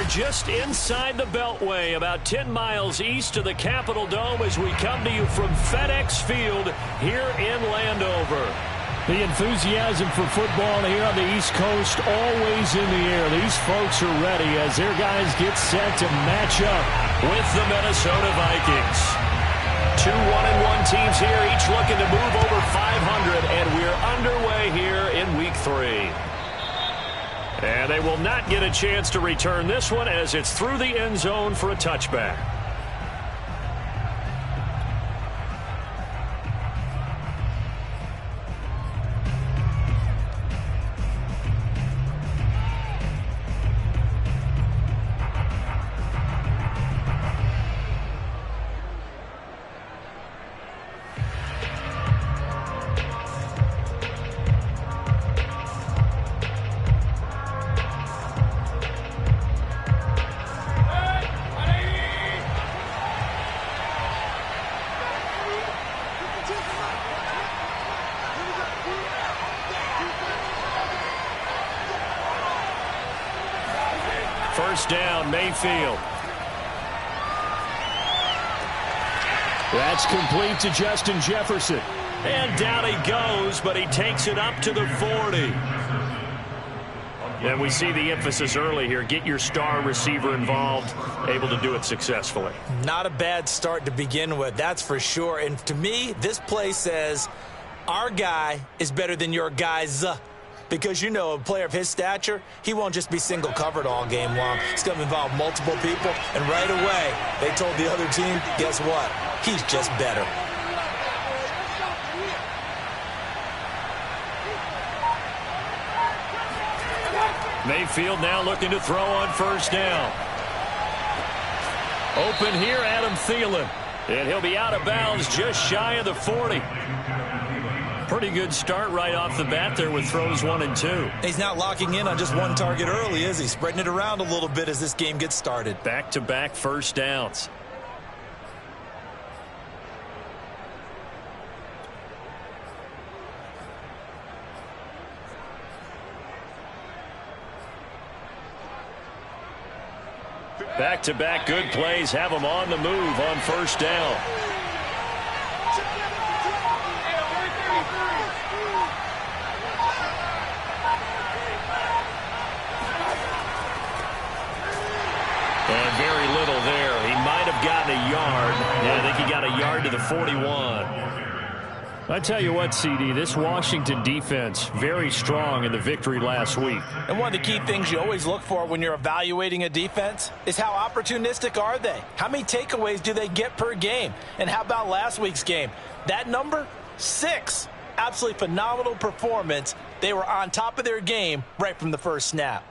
just inside the Beltway, about 10 miles east of the Capitol Dome as we come to you from FedEx Field here in Landover. The enthusiasm for football here on the East Coast always in the air. These folks are ready as their guys get set to match up with the Minnesota Vikings. Two 1-1 teams here, each looking to move over 500, and we're underway here in Week 3. And they will not get a chance to return this one as it's through the end zone for a touchback. First down, Mayfield. That's complete to Justin Jefferson. And down he goes, but he takes it up to the 40. And we see the emphasis early here. Get your star receiver involved, able to do it successfully. Not a bad start to begin with, that's for sure. And to me, this play says our guy is better than your guys. Because, you know, a player of his stature, he won't just be single covered all game long. It's going to involve multiple people. And right away, they told the other team, guess what? He's just better. Mayfield now looking to throw on first down. Open here, Adam Thielen. And he'll be out of bounds just shy of the 40. Pretty good start right off the bat there with throws 1 and 2. He's not locking in on just one target early, is he? Spreading it around a little bit as this game gets started. Back-to-back first downs. Back-to-back good plays have them on the move on first down. And very little there. He might have gotten a yard. Yeah, I think he got a yard to the 41. I tell you what, CD, this Washington defense, very strong in the victory last week. And one of the key things you always look for when you're evaluating a defense is how opportunistic are they? How many takeaways do they get per game? And how about last week's game? That number, 6. Absolutely phenomenal performance. They were on top of their game right from the first snap.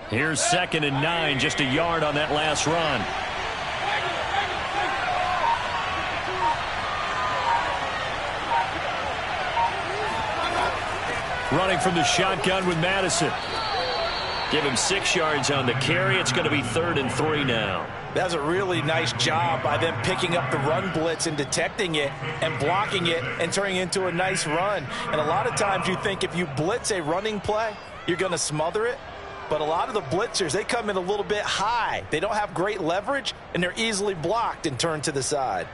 Here's 2nd and 9, just a yard on that last run. Running from the shotgun with Madison. Give him 6 yards on the carry. It's going to be 3rd and 3 now. That's a really nice job by them picking up the run blitz and detecting it and blocking it and turning it into a nice run. And a lot of times you think if you blitz a running play, you're going to smother it. But a lot of the blitzers, they come in a little bit high. They don't have great leverage, and they're easily blocked and turned to the side.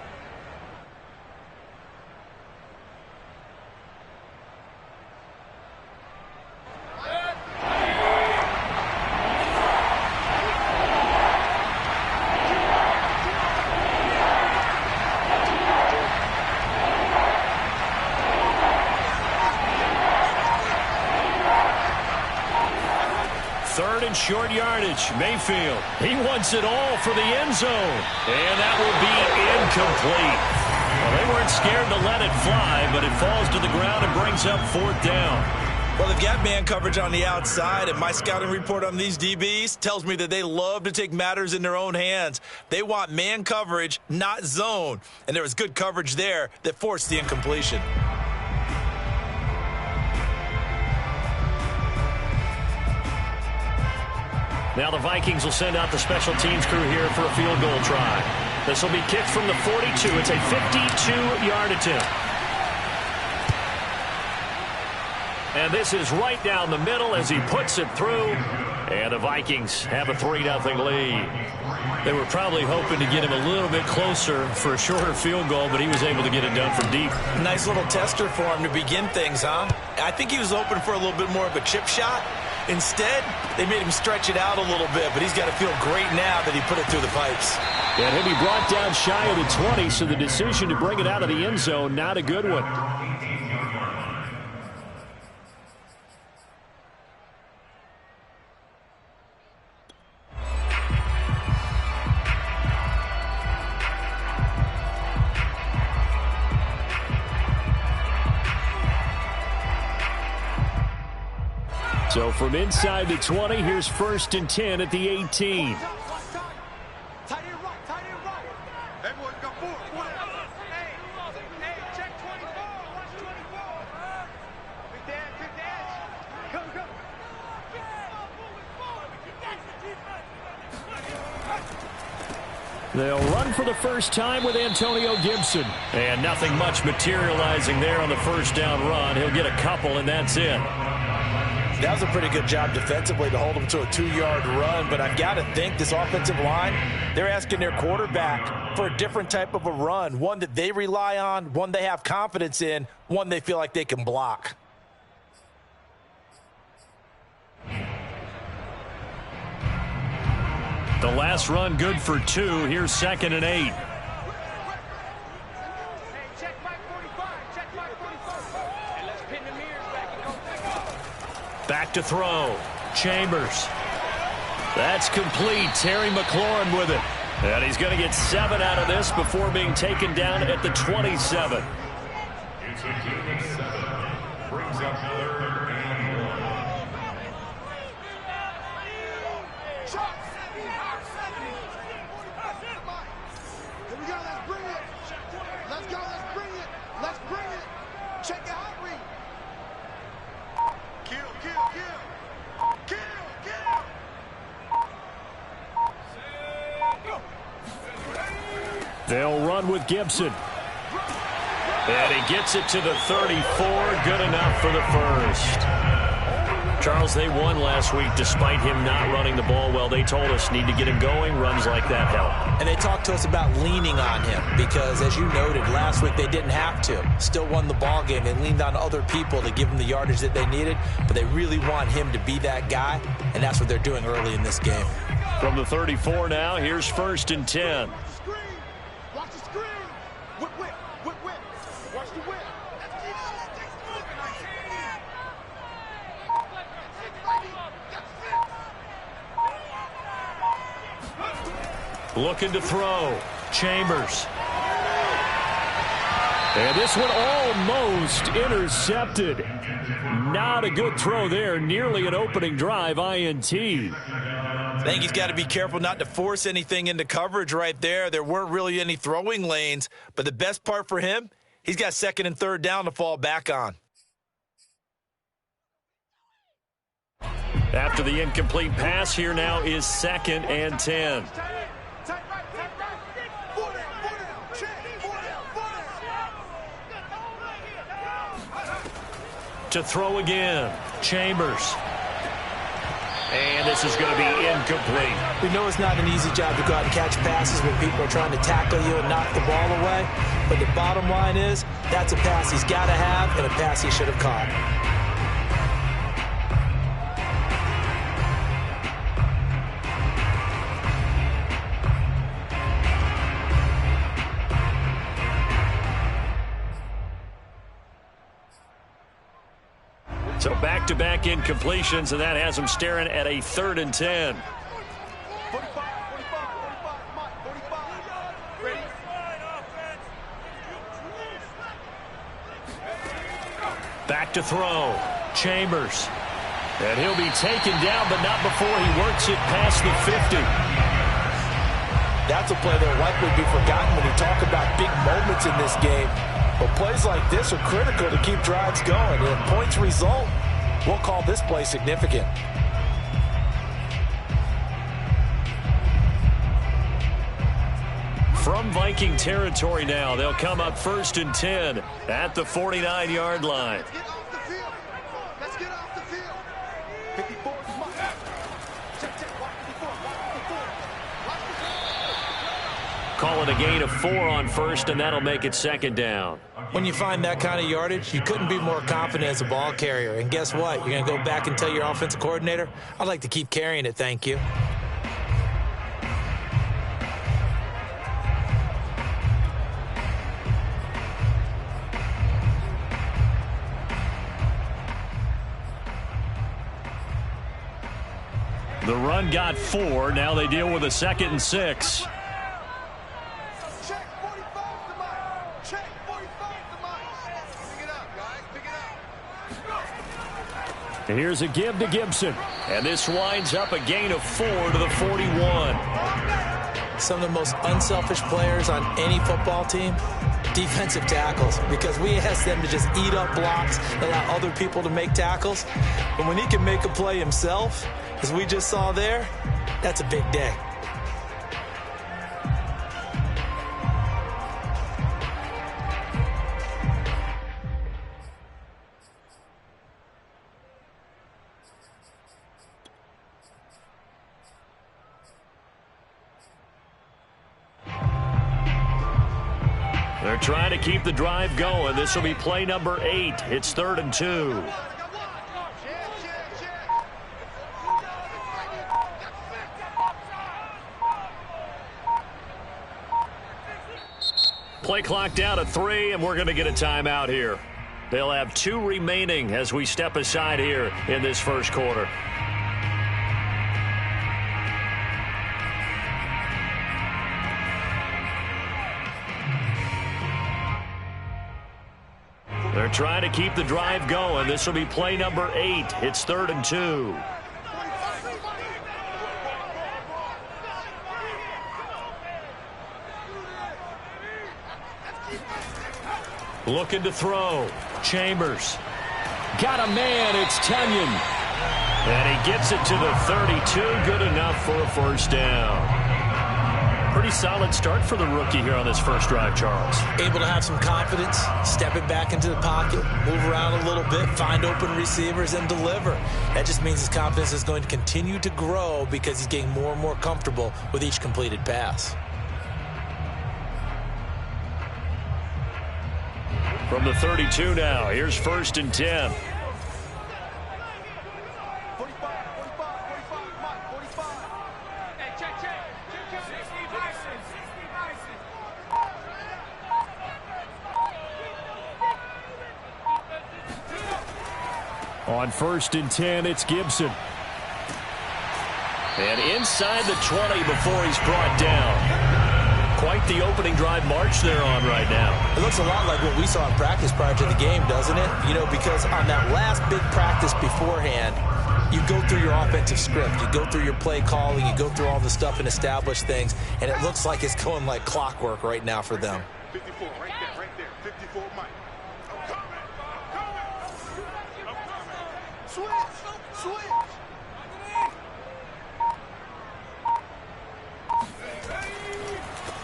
Short yardage. Mayfield. He wants it all for the end zone. And that will be incomplete. Well, they weren't scared to let it fly, but it falls to the ground and brings up 4th down. Well, they've got man coverage on the outside, and my scouting report on these DBs tells me that they love to take matters in their own hands. They want man coverage, not zone. And there was good coverage there that forced the incompletion. Now the Vikings will send out the special teams crew here for a field goal try. This will be kicked from the 42. It's a 52-yard attempt. And this is right down the middle as he puts it through. And the Vikings have a 3-0 lead. They were probably hoping to get him a little bit closer for a shorter field goal, but he was able to get it done from deep. Nice little tester for him to begin things, huh? I think he was hoping for a little bit more of a chip shot. Instead, they made him stretch it out a little bit, but he's got to feel great now that he put it through the pipes. And he'll be brought down shy of the 20, so the decision to bring it out of the end zone, not a good one. So from inside the 20, here's 1st and 10 at the 18. They'll run for the first time with Antonio Gibson. And nothing much materializing there on the first down run. He'll get a couple, and that's it. That was a pretty good job defensively to hold him to a 2-yard run, but I've got to think this offensive line, they're asking their quarterback for a different type of a run, one that they rely on, one they have confidence in, one they feel like they can block. The last run good for 2. Here's 2nd and 8. Back to throw. Chambers. That's complete. Terry McLaurin with it. And he's going to get 7 out of this before being taken down at the 27. It's a gain of 7. Brings up 3rd and 1. Here we go. Let's bring it. Let's go. Let's bring it. Let's bring it. Check the hot read. Kill, kill, kill. Kill, kill. They'll run with Gibson. And he gets it to the 34. Good enough for the first. Charles, they won last week despite him not running the ball well. They told us need to get him going. Runs like that help. And they talked to us about leaning on him because, as you noted, last week they didn't have to. Still won the ball game. They leaned on other people to give them the yardage that they needed, but they really want him to be that guy, and that's what they're doing early in this game. From the 34 now, here's 1st and 10. Watch the screen. Whip, whip, whip, whip. Watch the whip. Looking to throw. Chambers. And this one almost intercepted. Not a good throw there. Nearly an opening drive INT. I think he's got to be careful not to force anything into coverage right there. There weren't really any throwing lanes, but the best part for him, he's got 2nd and 3rd down to fall back on. After the incomplete pass, here now is 2nd and 10. To throw again. Chambers. And this is going to be incomplete. We know it's not an easy job to go out and catch passes when people are trying to tackle you and knock the ball away. But the bottom line is, that's a pass he's got to have and a pass he should have caught. So back-to-back incompletions, and that has him staring at a 3rd and 10. 45, 45. Ready? Back to throw. Chambers. And he'll be taken down, but not before he works it past the 50. That's a play that will likely be forgotten when you talk about big moments in this game. But plays like this are critical to keep drives going. And if points result, we'll call this play significant. some Viking territory now. They'll come up 1st and 10 at the 49-yard line. Let's get off the field. Let's get off the field. 54. Check, watch 54. Watch 54. Watch 54. Call it a gain of 4 on 1st, and that'll make it 2nd down. When you find that kind of yardage, you couldn't be more confident as a ball carrier. And guess what? You're going to go back and tell your offensive coordinator, I'd like to keep carrying it, thank you. The run got 4. Now they deal with a 2nd and 6. Check 45 to Mike. Check 45 to Mike. Pick it up, guys. Pick it up. And here's a give to Gibson. And this winds up a gain of 4 to the 41. Some of the most unselfish players on any football team, defensive tackles, because we ask them to just eat up blocks, allow other people to make tackles. But when he can make a play himself, as we just saw there, that's a big day. They're trying to keep the drive going. This will be play number 8. It's 3rd and 2. Play clock down to 3, and we're going to get a timeout here. They'll have 2 remaining as we step aside here in this first quarter. They're trying to keep the drive going. This will be play number 8. It's 3rd and 2. Looking to throw. Chambers. Got a man. It's Tunyon. And he gets it to the 32. Good enough for a first down. Pretty solid start for the rookie here on this first drive, Charles. Able to have some confidence, step it back into the pocket, move around a little bit, find open receivers, and deliver. That just means his confidence is going to continue to grow because he's getting more and more comfortable with each completed pass. From the 32 now, here's 1st and 10. 45, Mike, 45. Hey, check. 60 Vikings. 60 Vikings. On 1st and 10, it's Gibson. And inside the 20 before he's brought down. Quite the opening drive march they're on right now. It looks a lot like what we saw in practice prior to the game, doesn't it? You know, because on that last big practice beforehand, you go through your offensive script, you go through your play calling, you go through all the stuff and establish things, and it looks like it's going like clockwork right now for them. 54, right there. 54, Mike. Switch.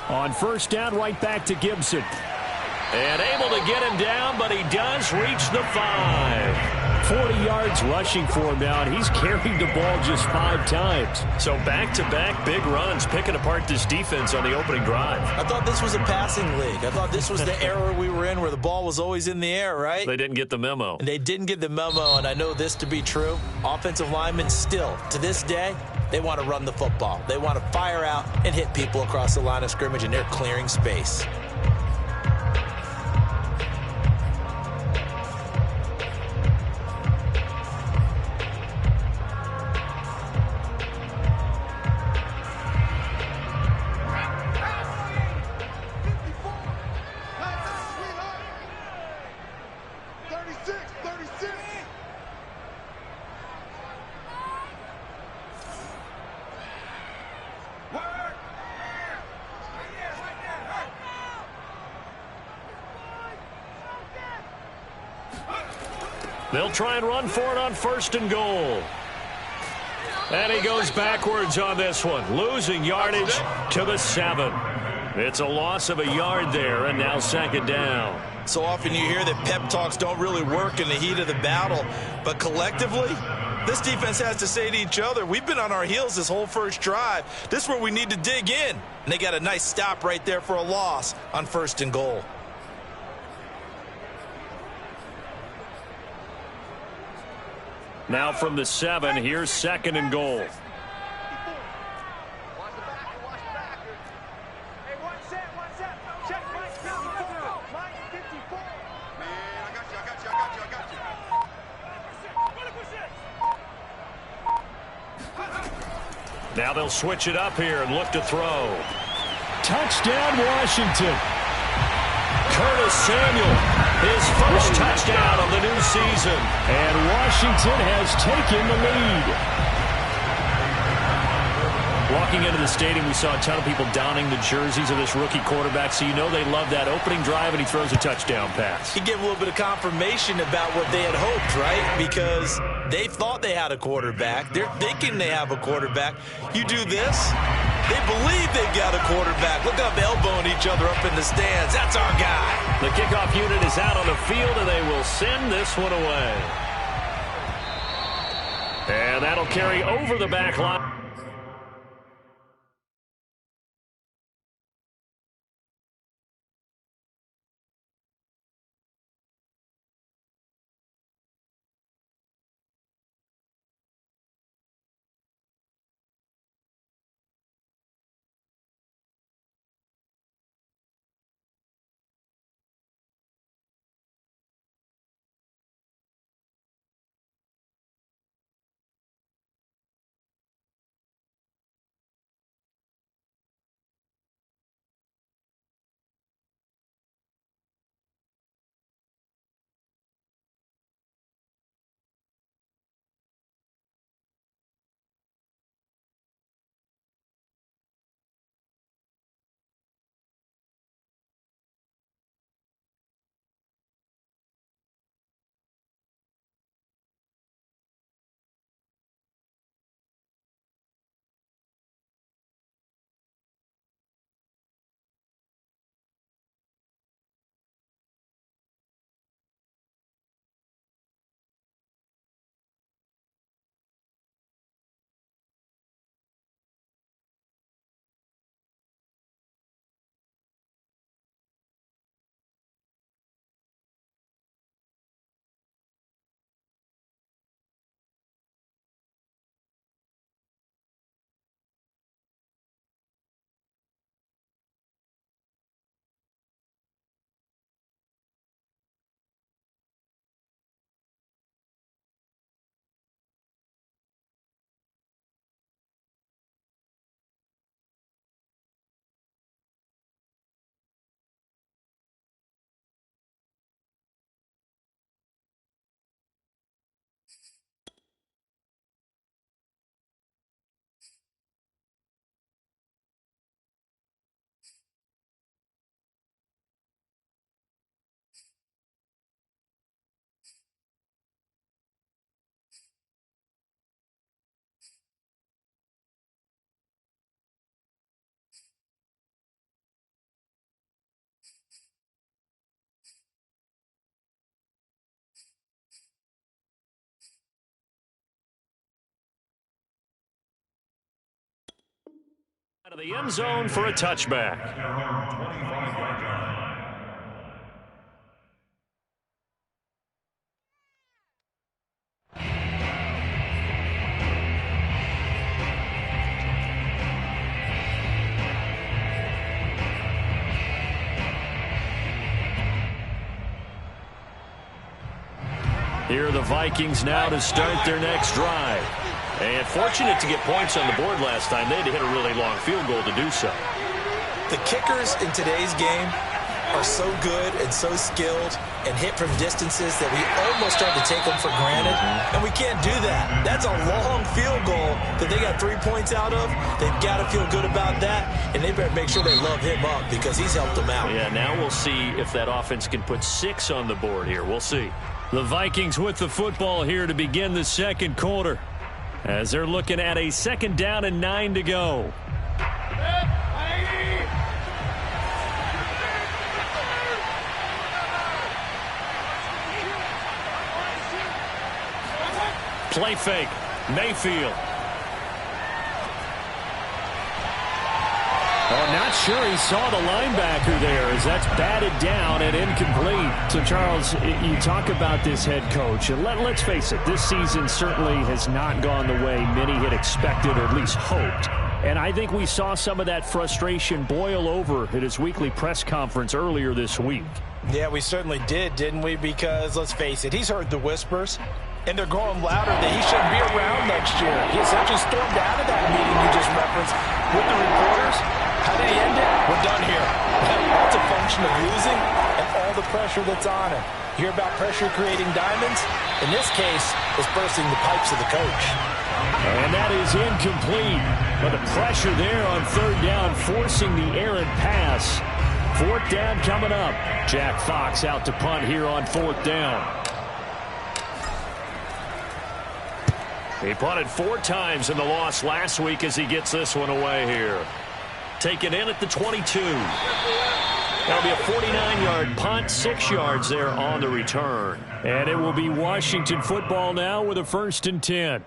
On 1st down, right back to Gibson. And able to get him down, but he does reach the 5. 40 yards rushing for him now, and he's carried the ball just 5 times. So back-to-back big runs, picking apart this defense on the opening drive. I thought this was a passing league. I thought this was the era we were in where the ball was always in the air, right? They didn't get the memo. And they didn't get the memo, and I know this to be true. Offensive linemen still, to this day, they want to run the football. They want to fire out and hit people across the line of scrimmage, and they're clearing space. They'll try and run for it on 1st and goal. And he goes backwards on this one, losing yardage to the 7. It's a loss of a yard there, and now second down. So often you hear that pep talks don't really work in the heat of the battle, but collectively, this defense has to say to each other, we've been on our heels this whole first drive. This is where we need to dig in. And they got a nice stop right there for a loss on 1st and goal. Now from the 7, here's 2nd and goal. Now they'll switch it up here and look to throw. Touchdown, Washington. Curtis Samuel, his first touchdown of the new season. And Washington has taken the lead. Walking into the stadium, we saw a ton of people donning the jerseys of this rookie quarterback, so you know they love that opening drive, and he throws a touchdown pass. He gave a little bit of confirmation about what they had hoped, right? Because they thought they had a quarterback. They're thinking they have a quarterback. You do this, they believe they've got a quarterback. Look up, elbowing each other up in the stands. That's our guy. The kickoff unit is out on the field, and they will send this one away. And that'll carry over the back line. Out of the end zone for a touchback. Here are the Vikings now to start their next drive. And fortunate to get points on the board last time. They had to hit a really long field goal to do so. The kickers in today's game are so good and so skilled and hit from distances that we almost start to take them for granted. And we can't do that. That's a long field goal that they got 3 points out of. They've got to feel good about that. And they better make sure they love him up because he's helped them out. Yeah, now we'll see if that offense can put 6 on the board here. We'll see. The Vikings with the football here to begin the second quarter, as they're looking at a 2nd down and 9 to go. Slay fake. Mayfield. Oh, not sure he saw the linebacker there as that's batted down and incomplete. So, Charles, you talk about this head coach. And let's face it, this season certainly has not gone the way many had expected or at least hoped. And I think we saw some of that frustration boil over at his weekly press conference earlier this week. Yeah, we certainly did, didn't we? Because, let's face it, he's heard the whispers, and they're growing louder that he shouldn't be around next year. He essentially stormed out of that meeting you just referenced with the reporters. How did he end it? We're done here. That's a function of losing and all the pressure that's on him. You hear about pressure creating diamonds? In this case, it's bursting the pipes of the coach. And that is incomplete. But the pressure there on third down, forcing the errant pass. Fourth down coming up. Jack Fox out to punt here on fourth down. He punted 4 times in the loss last week as he gets this one away here. Taken in at the 22. That'll be a 49-yard punt, 6 yards there on the return. And it will be Washington football now with a 1st and 10.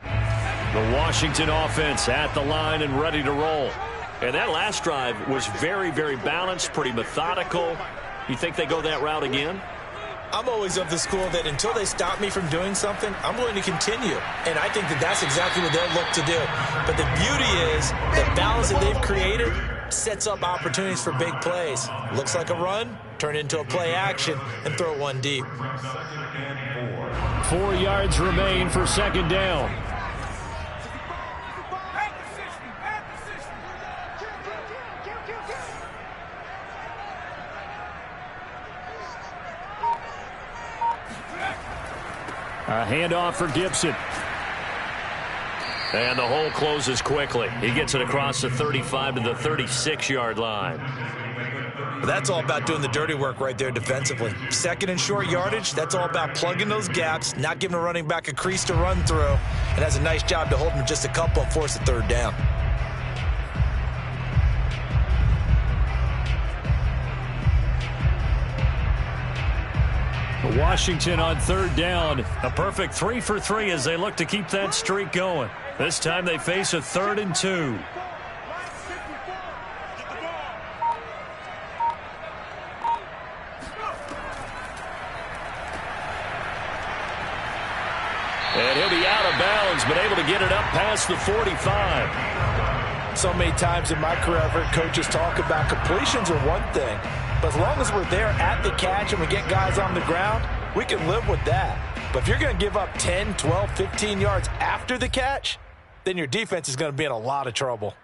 The Washington offense at the line and ready to roll. And that last drive was very, very balanced, pretty methodical. You think they go that route again? I'm always of the school that until they stop me from doing something, I'm going to continue. And I think that that's exactly what they'll look to do. But the beauty is the balance that they've created sets up opportunities for big plays. Looks like a run, turn it into a play action, and throw one deep. 4 yards remain for 2nd down. A handoff for Gibson. And the hole closes quickly. He gets it across the 35 to the 36-yard line. That's all about doing the dirty work right there defensively. 2nd and short yardage, that's all about plugging those gaps, not giving a running back a crease to run through, and has a nice job to hold him just a couple and force a 3rd down. Washington on 3rd down. A perfect 3 for 3 as they look to keep that streak going. This time they face a 3rd and 2. And he'll be out of bounds, but able to get it up past the 45. So many times in my career, I've heard coaches talk about completions are one thing. But as long as we're there at the catch and we get guys on the ground, we can live with that. But if you're going to give up 10, 12, 15 yards after the catch, then your defense is going to be in a lot of trouble.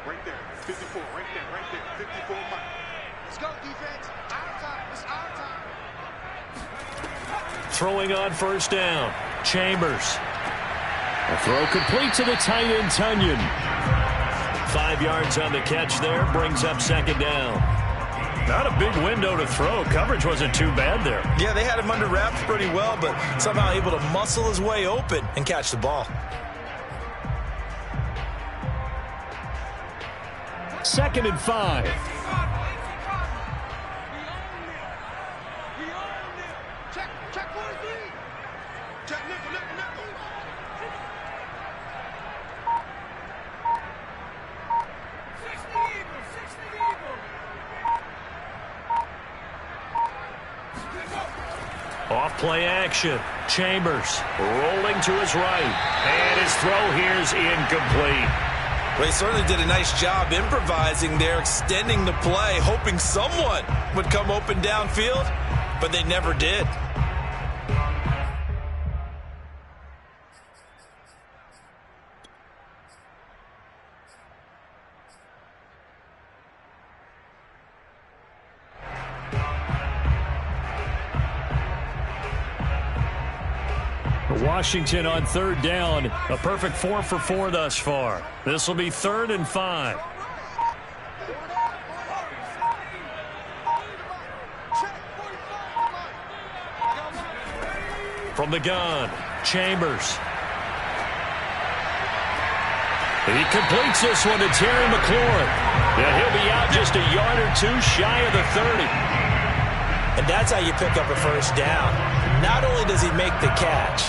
Right there, 54, right there, 54 Mike. Let's go, defense. Our time, it's our time. Throwing on 1st down. Chambers. A throw complete to the tight end, Tunyon. 5 yards on the catch there, brings up 2nd down. Not a big window to throw. Coverage wasn't too bad there. Yeah, they had him under wraps pretty well, but somehow able to muscle his way open and catch the ball. 2nd and 5. Check 43. Check nickel. Off play action. Chambers rolling to his right. And his throw here's incomplete. Well, he certainly did a nice job improvising there, extending the play, hoping someone would come open downfield, but they never did. Washington on 3rd down. A perfect 4 for 4 thus far. This will be 3rd and 5. From the gun, Chambers. He completes this one to Terry McLaurin. And he'll be out just a yard or two shy of the 30. And that's how you pick up a first down. Not only does he make the catch,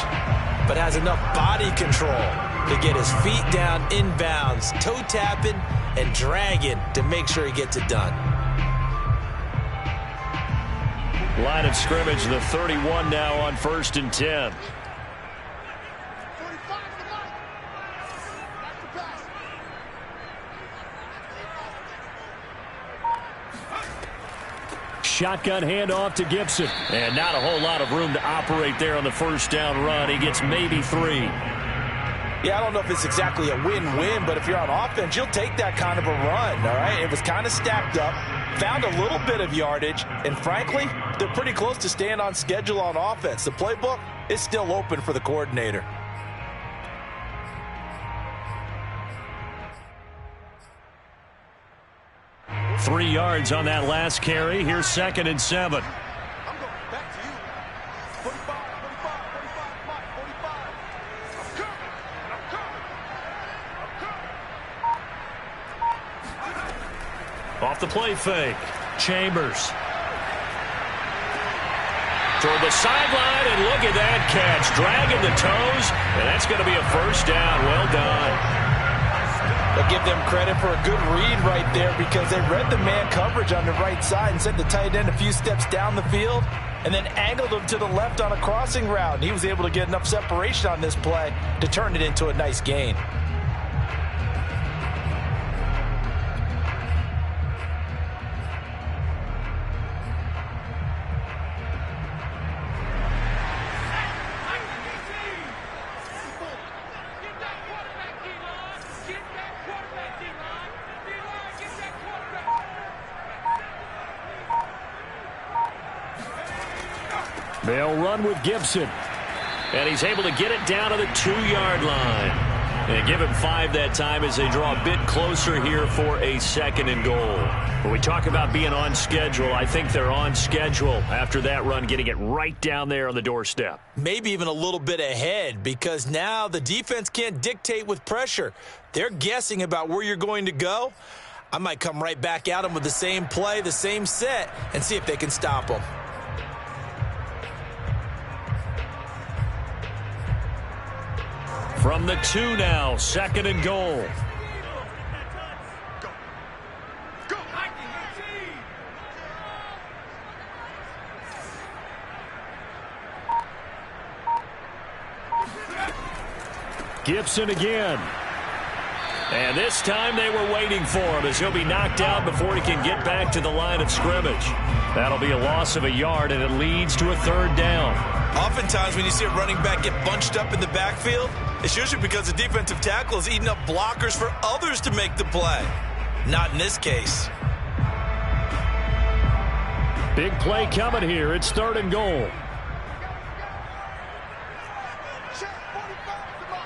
but has enough body control to get his feet down inbounds, toe tapping and dragging to make sure he gets it done. Line of scrimmage, the 31 now on 1st and 10. 45 to Mike. Back to pass. Shotgun handoff to Gibson. And not a whole lot of room to operate there on the first down run. He gets maybe 3. Yeah, I don't know if it's exactly a win-win, but if you're on offense, you'll take that kind of a run, all right? It was kind of stacked up, found a little bit of yardage, and frankly, they're pretty close to staying on schedule on offense. The playbook is still open for the coordinator. Three yards on that last carry. Here's 2nd and 7. I'm going back to you. 45, 45, 45, Mike, 45. I'm coming. I'm coming. Off the play fake. Chambers. Toward the sideline, and look at that catch. Dragging the toes, and that's going to be a first down. Well done. But give them credit for a good read right there because they read the man coverage on the right side and sent the tight end a few steps down the field and then angled him to the left on a crossing route. And he was able to get enough separation on this play to turn it into a nice gain. They'll run with Gibson. And he's able to get it down to the 2-yard line. And give him 5 that time as they draw a bit closer here for a 2nd and goal. When we talk about being on schedule, I think they're on schedule after that run, getting it right down there on the doorstep. Maybe even a little bit ahead because now the defense can't dictate with pressure. They're guessing about where you're going to go. I might come right back at them with the same play, the same set, and see if they can stop them. From the 2 now, 2nd and goal. Go. Gibson again. And this time they were waiting for him as he'll be knocked out before he can get back to the line of scrimmage. That'll be a loss of a yard, and it leads to a 3rd down. Oftentimes when you see a running back get bunched up in the backfield, it's usually because the defensive tackle is eating up blockers for others to make the play. Not in this case. Big play coming here. It's 3rd and goal. Check 45 to Mike.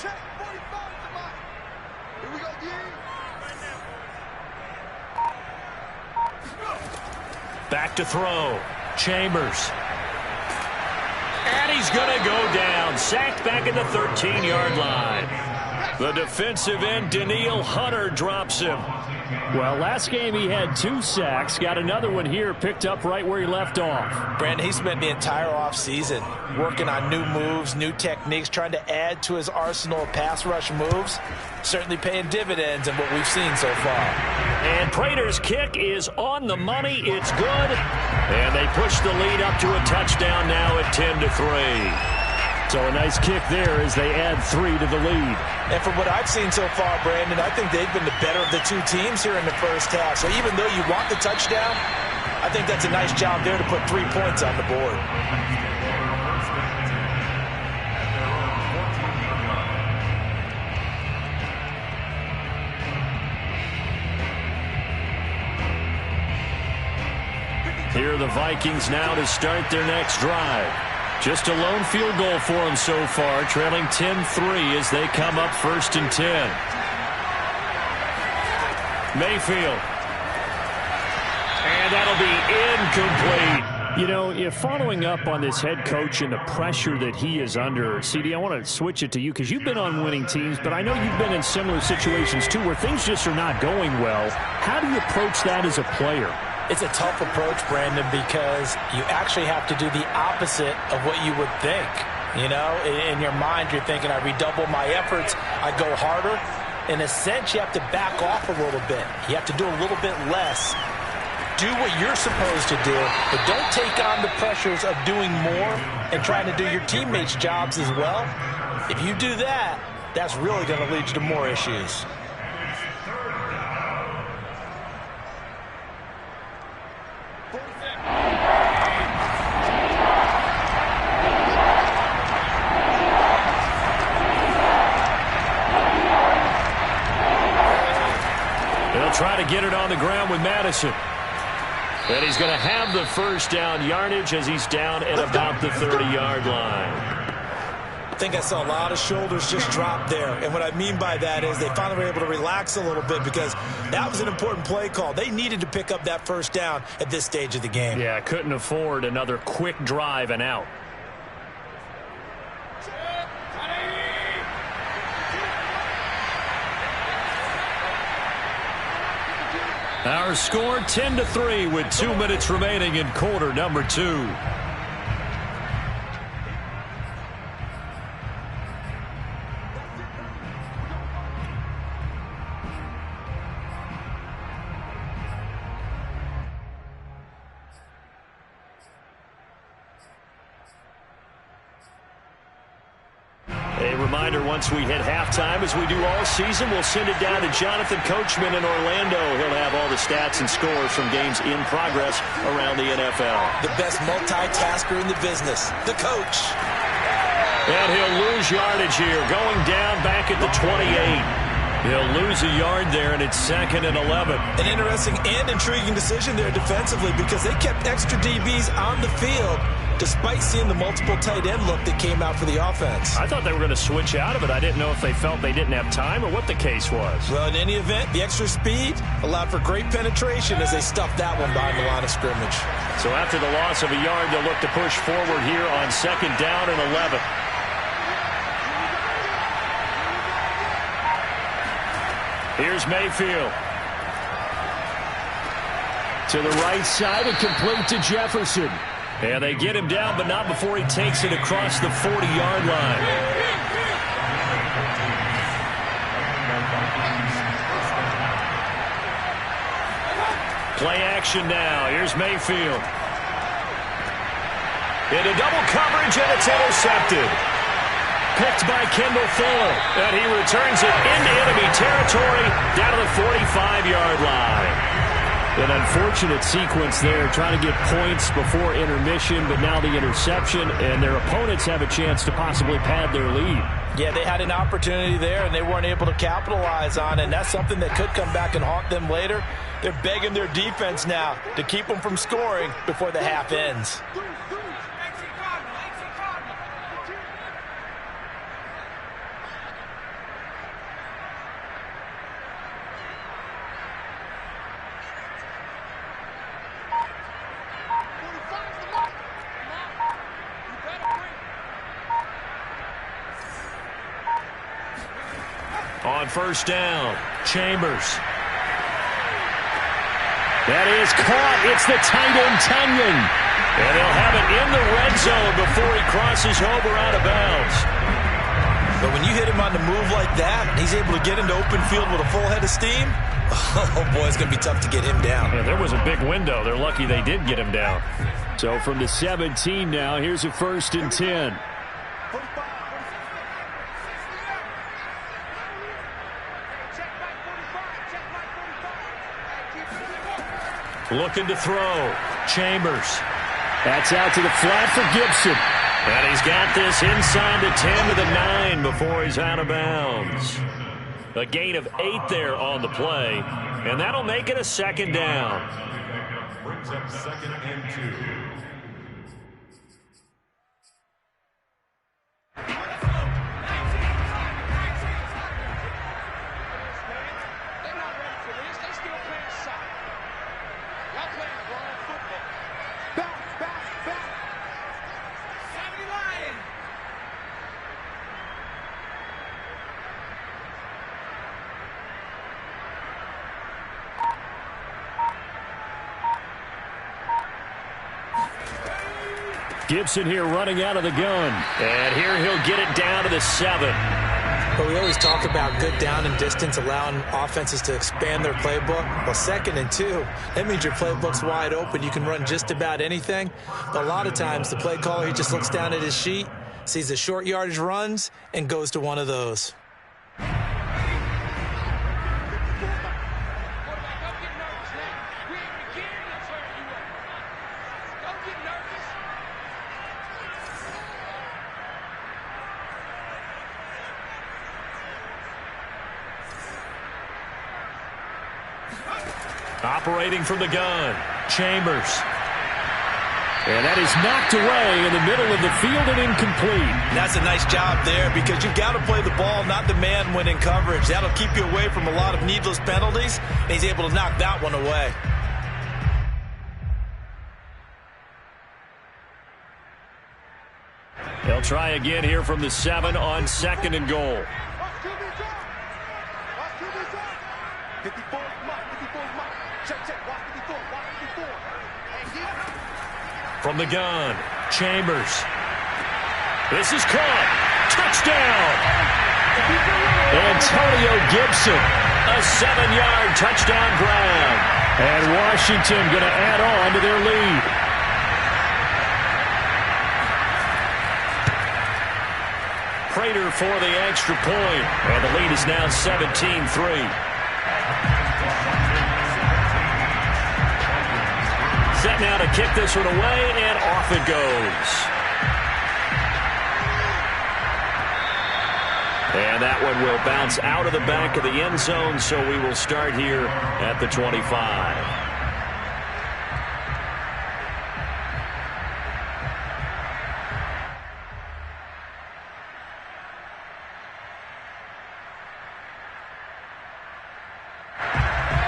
Check 45 to Mike. Here we go, Back to throw. Chambers. And he's going to go down. Sacked back at the 13-yard line. The defensive end, Daniil Hunter, drops him. Well, last game he had 2 sacks. Got another one here, picked up right where he left off. Brandon, he spent the entire offseason working on new moves, new techniques, trying to add to his arsenal of pass rush moves. Certainly paying dividends in what we've seen so far. And Prater's kick is on the money. It's good. And they push the lead up to a touchdown now at 10-3. So a nice kick there as they add 3 to the lead. And from what I've seen so far, Brandon, I think they've been the better of the 2 teams here in the first half. So even though you want the touchdown, I think that's a nice job there to put 3 points on the board. Here are the Vikings now to start their next drive. Just a lone field goal for them so far, trailing 10-3 as they come up 1st and 10. Mayfield. And that'll be incomplete. You know, if following up on this head coach and the pressure that he is under, CD, I want to switch it to you because you've been on winning teams, but I know you've been in similar situations too where things just are not going well. How do you approach that as a player? It's a tough approach, Brandon, because you actually have to do the opposite of what you would think. You know, in your mind, you're thinking, I redouble my efforts, I go harder. In a sense, you have to back off a little bit. You have to do a little bit less. Do what you're supposed to do, but don't take on the pressures of doing more and trying to do your teammates' jobs as well. If you do that, that's really going to lead you to more issues. They'll try to get it on the ground with Madison. And he's going to have the first down yardage as he's down at about the 30-yard line. I think I saw a lot of shoulders just drop there. And what I mean by that is they finally were able to relax a little bit because that was an important play call. They needed to pick up that first down at this stage of the game. Yeah, couldn't afford another quick drive and out. Our score 10-3 with 2 minutes remaining in quarter number 2. A reminder, once we hit halftime, as we do all season, we'll send it down to Jonathan Coachman in Orlando. He'll have all the stats and scores from games in progress around the NFL. The best multitasker in the business, the coach. And he'll lose yardage here, going down back at the 28. He'll lose a yard there, and it's 2nd and 11. An interesting and intriguing decision there defensively because they kept extra DBs on the field despite seeing the multiple tight end look that came out for the offense. I thought they were going to switch out of it. I didn't know if they felt they didn't have time or what the case was. Well, in any event, the extra speed allowed for great penetration as they stuffed that one behind the line of scrimmage. So after the loss of a yard, they'll look to push forward here on 2nd down and 11. Here's Mayfield. To the right side and complete to Jefferson. And they get him down, but not before he takes it across the 40-yard line. Play action now. Here's Mayfield. Into double coverage, and it's intercepted. Picked by Kendall Fuller, and he returns it into enemy territory down to the 45-yard line. An unfortunate sequence there, trying to get points before intermission, but now the interception, and their opponents have a chance to possibly pad their lead. Yeah, they had an opportunity there, and they weren't able to capitalize on it, and that's something that could come back and haunt them later. They're begging their defense now to keep them from scoring before the half ends. On first down, Chambers. That is caught. It's the tight end, Tunyon. And they'll have it in the red zone before he crosses over out of bounds. But when you hit him on the move like that, and he's able to get into open field with a full head of steam, oh boy, it's going to be tough to get him down. Yeah, there was a big window. They're lucky they did get him down. So from the 17 now, here's a 1st and 10. Looking to throw. Chambers. That's out to the flat for Gibson. And he's got this inside the 10 to the 9 before he's out of bounds. A gain of 8 there on the play. And that'll make it a 2nd down. Brings up 2nd and 2. Gibson here running out of the gun. And here he'll get it down to the 7. But we always talk about good down and distance, allowing offenses to expand their playbook. Well, 2nd and 2, that means your playbook's wide open. You can run just about anything. But a lot of times, the play caller, he just looks down at his sheet, sees the short yardage runs, and goes to one of those. Operating from the gun, Chambers. And that is knocked away in the middle of the field and incomplete. That's a nice job there because you've got to play the ball, not the man when in coverage. That'll keep you away from a lot of needless penalties, and he's able to knock that one away. He'll try again here from the 7 on 2nd and goal. From the gun, Chambers. This is caught. Touchdown! Antonio Gibson, a 7-yard touchdown grab. And Washington going to add on to their lead. Prater for the extra point. And the lead is now 17-3. Set now to kick this one away, and off it goes. And that one will bounce out of the back of the end zone, so we will start here at the 25.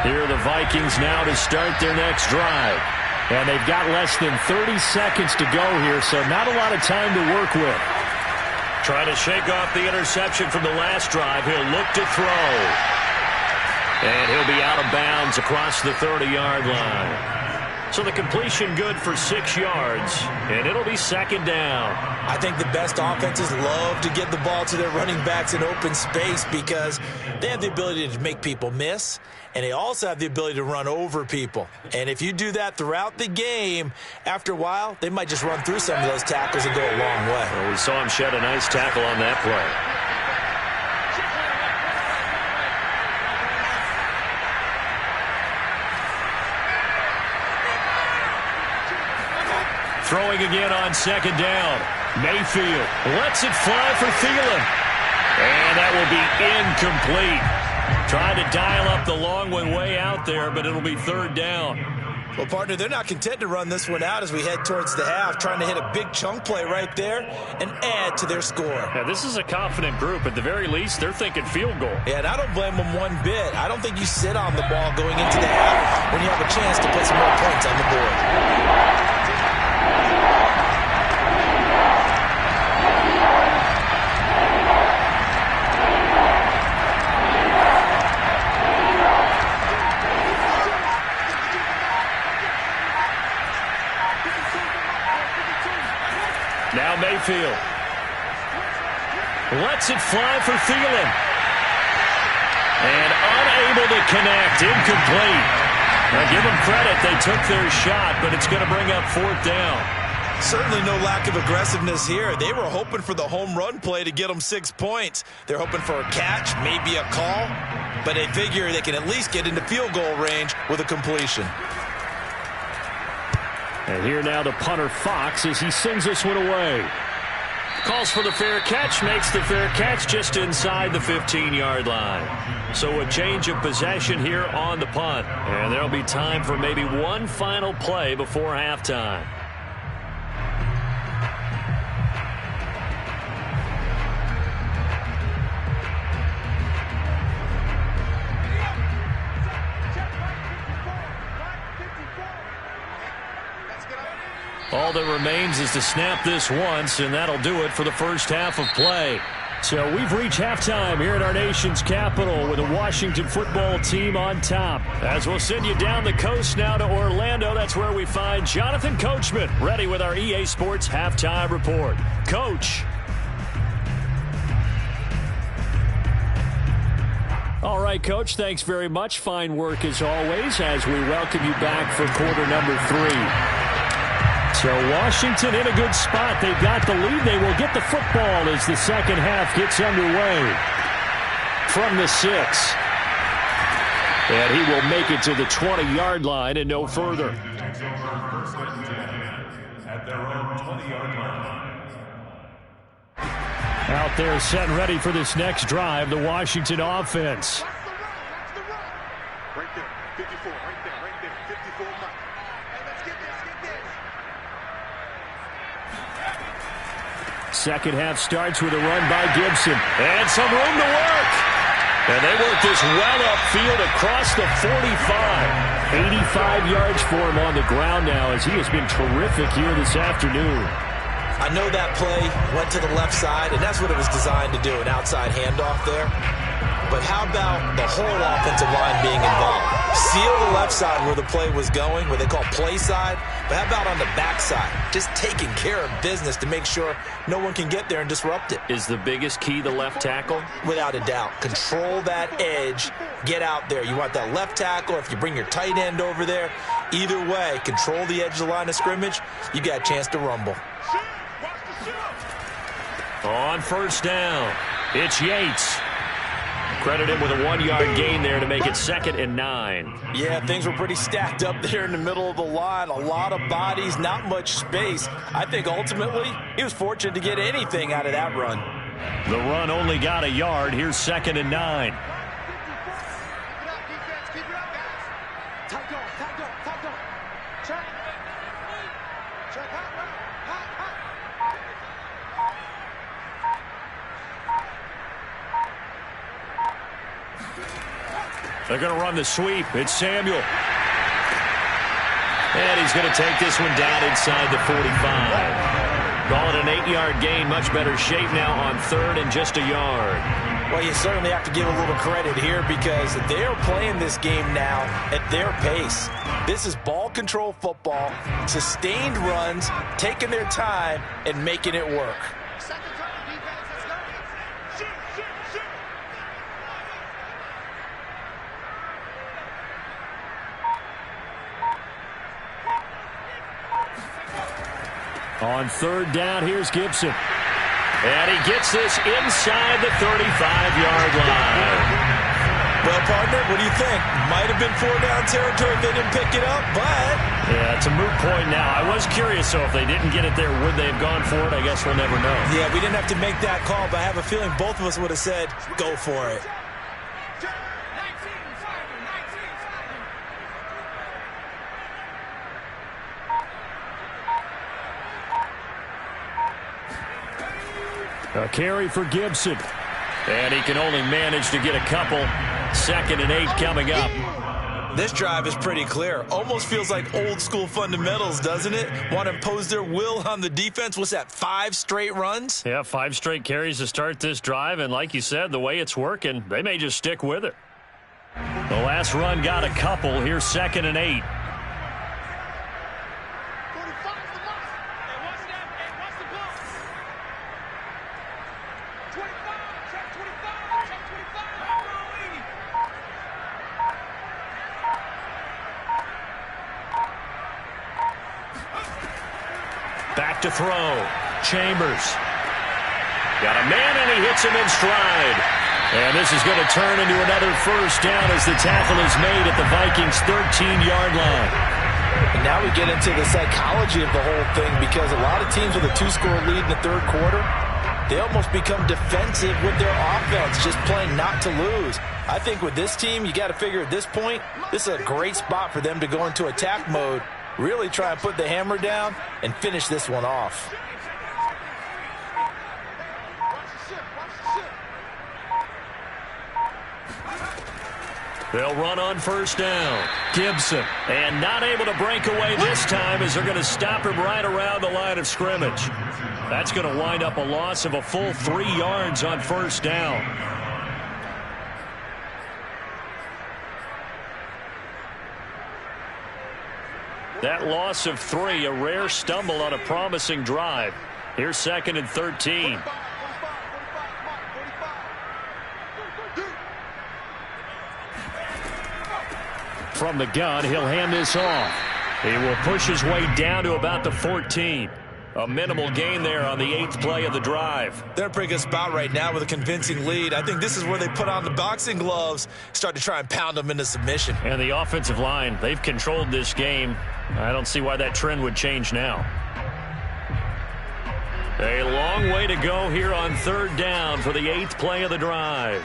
Here are the Vikings now to start their next drive. And they've got less than 30 seconds to go here, so not a lot of time to work with. Trying to shake off the interception from the last drive. He'll look to throw. And he'll be out of bounds across the 30-yard line. So the completion good for 6 yards, and it'll be 2nd down. I think the best offenses love to get the ball to their running backs in open space because they have the ability to make people miss, and they also have the ability to run over people. And if you do that throughout the game, after a while, they might just run through some of those tackles and go a long way. Well, we saw him shed a nice tackle on that play. Throwing again on 2nd down. Mayfield lets it fly for Thielen. And that will be incomplete. Trying to dial up the long one way out there, but it'll be 3rd down. Well, partner, they're not content to run this one out as we head towards the half, trying to hit a big chunk play right there and add to their score. Yeah, this is a confident group. At the very least, they're thinking field goal. Yeah, and I don't blame them one bit. I don't think you sit on the ball going into the half when you have a chance to put some more points on the board. Now Mayfield lets it fly for Thielen. And unable to connect, incomplete. Now give them credit, they took their shot, but it's going to bring up 4th down. Certainly no lack of aggressiveness here. They were hoping for the home run play to get them 6 points. They're hoping for a catch, maybe a call, but they figure they can at least get into field goal range with a completion. And here now the punter Fox as he sends this one away. Calls for the fair catch, makes the fair catch just inside the 15-yard line. So a change of possession here on the punt. And there'll be time for maybe one final play before halftime. All that remains is to snap this once, and that'll do it for the first half of play. So we've reached halftime here at our nation's capital with the Washington football team on top. As we'll send you down the coast now to Orlando, that's where we find Jonathan Coachman ready with our EA Sports halftime report. Coach. All right, Coach, thanks very much. Fine work as always as we welcome you back for quarter number 3. So Washington in a good spot. They've got the lead. They will get the football as the second half gets underway. From the 6. And he will make it to the 20-yard line and no further. At their own 20-yard line. Out there set and ready for this next drive, the Washington offense. Watch the run. Right there, 54, right there, 54. Hey, let's get this. Second half starts with a run by Gibson. And some room to work. And they work this well upfield across the 45. 85 yards for him on the ground now as he has been terrific here this afternoon. I know that play went to the left side, and that's what it was designed to do, an outside handoff there. But how about the whole offensive line being involved? Seal the left side where the play was going, what they call play side. But how about on the back side? Just taking care of business to make sure no one can get there and disrupt it. Is the biggest key the left tackle? Without a doubt. Control that edge. Get out there. You want that left tackle. If you bring your tight end over there, either way, control the edge of the line of scrimmage. You got a chance to rumble. On first down, it's Yates. Credit him with a 1-yard gain there to make it 2nd and 9. Yeah, things were pretty stacked up there in the middle of the line. A lot of bodies, not much space. I think ultimately he was fortunate to get anything out of that run. The run only got a yard. Here's 2nd and 9. Keep it up, defense. Keep it up, guys. Tight going. Check. Hot. They're going to run the sweep. It's Samuel. And he's going to take this one down inside the 45. Call it an 8-yard gain. Much better shape now on 3rd and just a yard. Well, you certainly have to give a little credit here because they're playing this game now at their pace. This is ball control football, sustained runs, taking their time, and making it work. Second time, defense. Let's go. Shoot. On 3rd down, here's Gibson. And he gets this inside the 35-yard line. Well, partner, what do you think? Might have been 4-down territory if they didn't pick it up, but... Yeah, it's a moot point now. I was curious, so if they didn't get it there, would they have gone for it? I guess we'll never know. Yeah, we didn't have to make that call, but I have a feeling both of us would have said, go for it. A carry for Gibson. And he can only manage to get a couple. 2nd and 8 coming up. This drive is pretty clear. Almost feels like old school fundamentals, doesn't it? Want to impose their will on the defense. What's that, 5 straight runs? Yeah, 5 straight carries to start this drive. And like you said, the way it's working, they may just stick with it. The last run got a couple. Here's 2nd and 8. Back to throw. Chambers. Got a man, and he hits him in stride. And this is going to turn into another first down as the tackle is made at the Vikings' 13-yard line. And now we get into the psychology of the whole thing because a lot of teams with a 2-score lead in the 3rd quarter, they almost become defensive with their offense, just playing not to lose. I think with this team, you got to figure at this point, this is a great spot for them to go into attack mode, really try and put the hammer down and finish this one off. They'll run on first down. Gibson. And not able to break away this time as they're going to stop him right around the line of scrimmage. That's going to wind up a loss of a full 3 yards on first down. That loss of 3, a rare stumble on a promising drive. Here's 2nd and 13. From the gun, he'll hand this off. He will push his way down to about the 14. A minimal gain there on the 8th play of the drive. They're in a pretty good spot right now with a convincing lead. I think this is where they put on the boxing gloves, start to try and pound them into submission. And the offensive line, they've controlled this game. I don't see why that trend would change now. A long way to go here on 3rd down for the 8th play of the drive.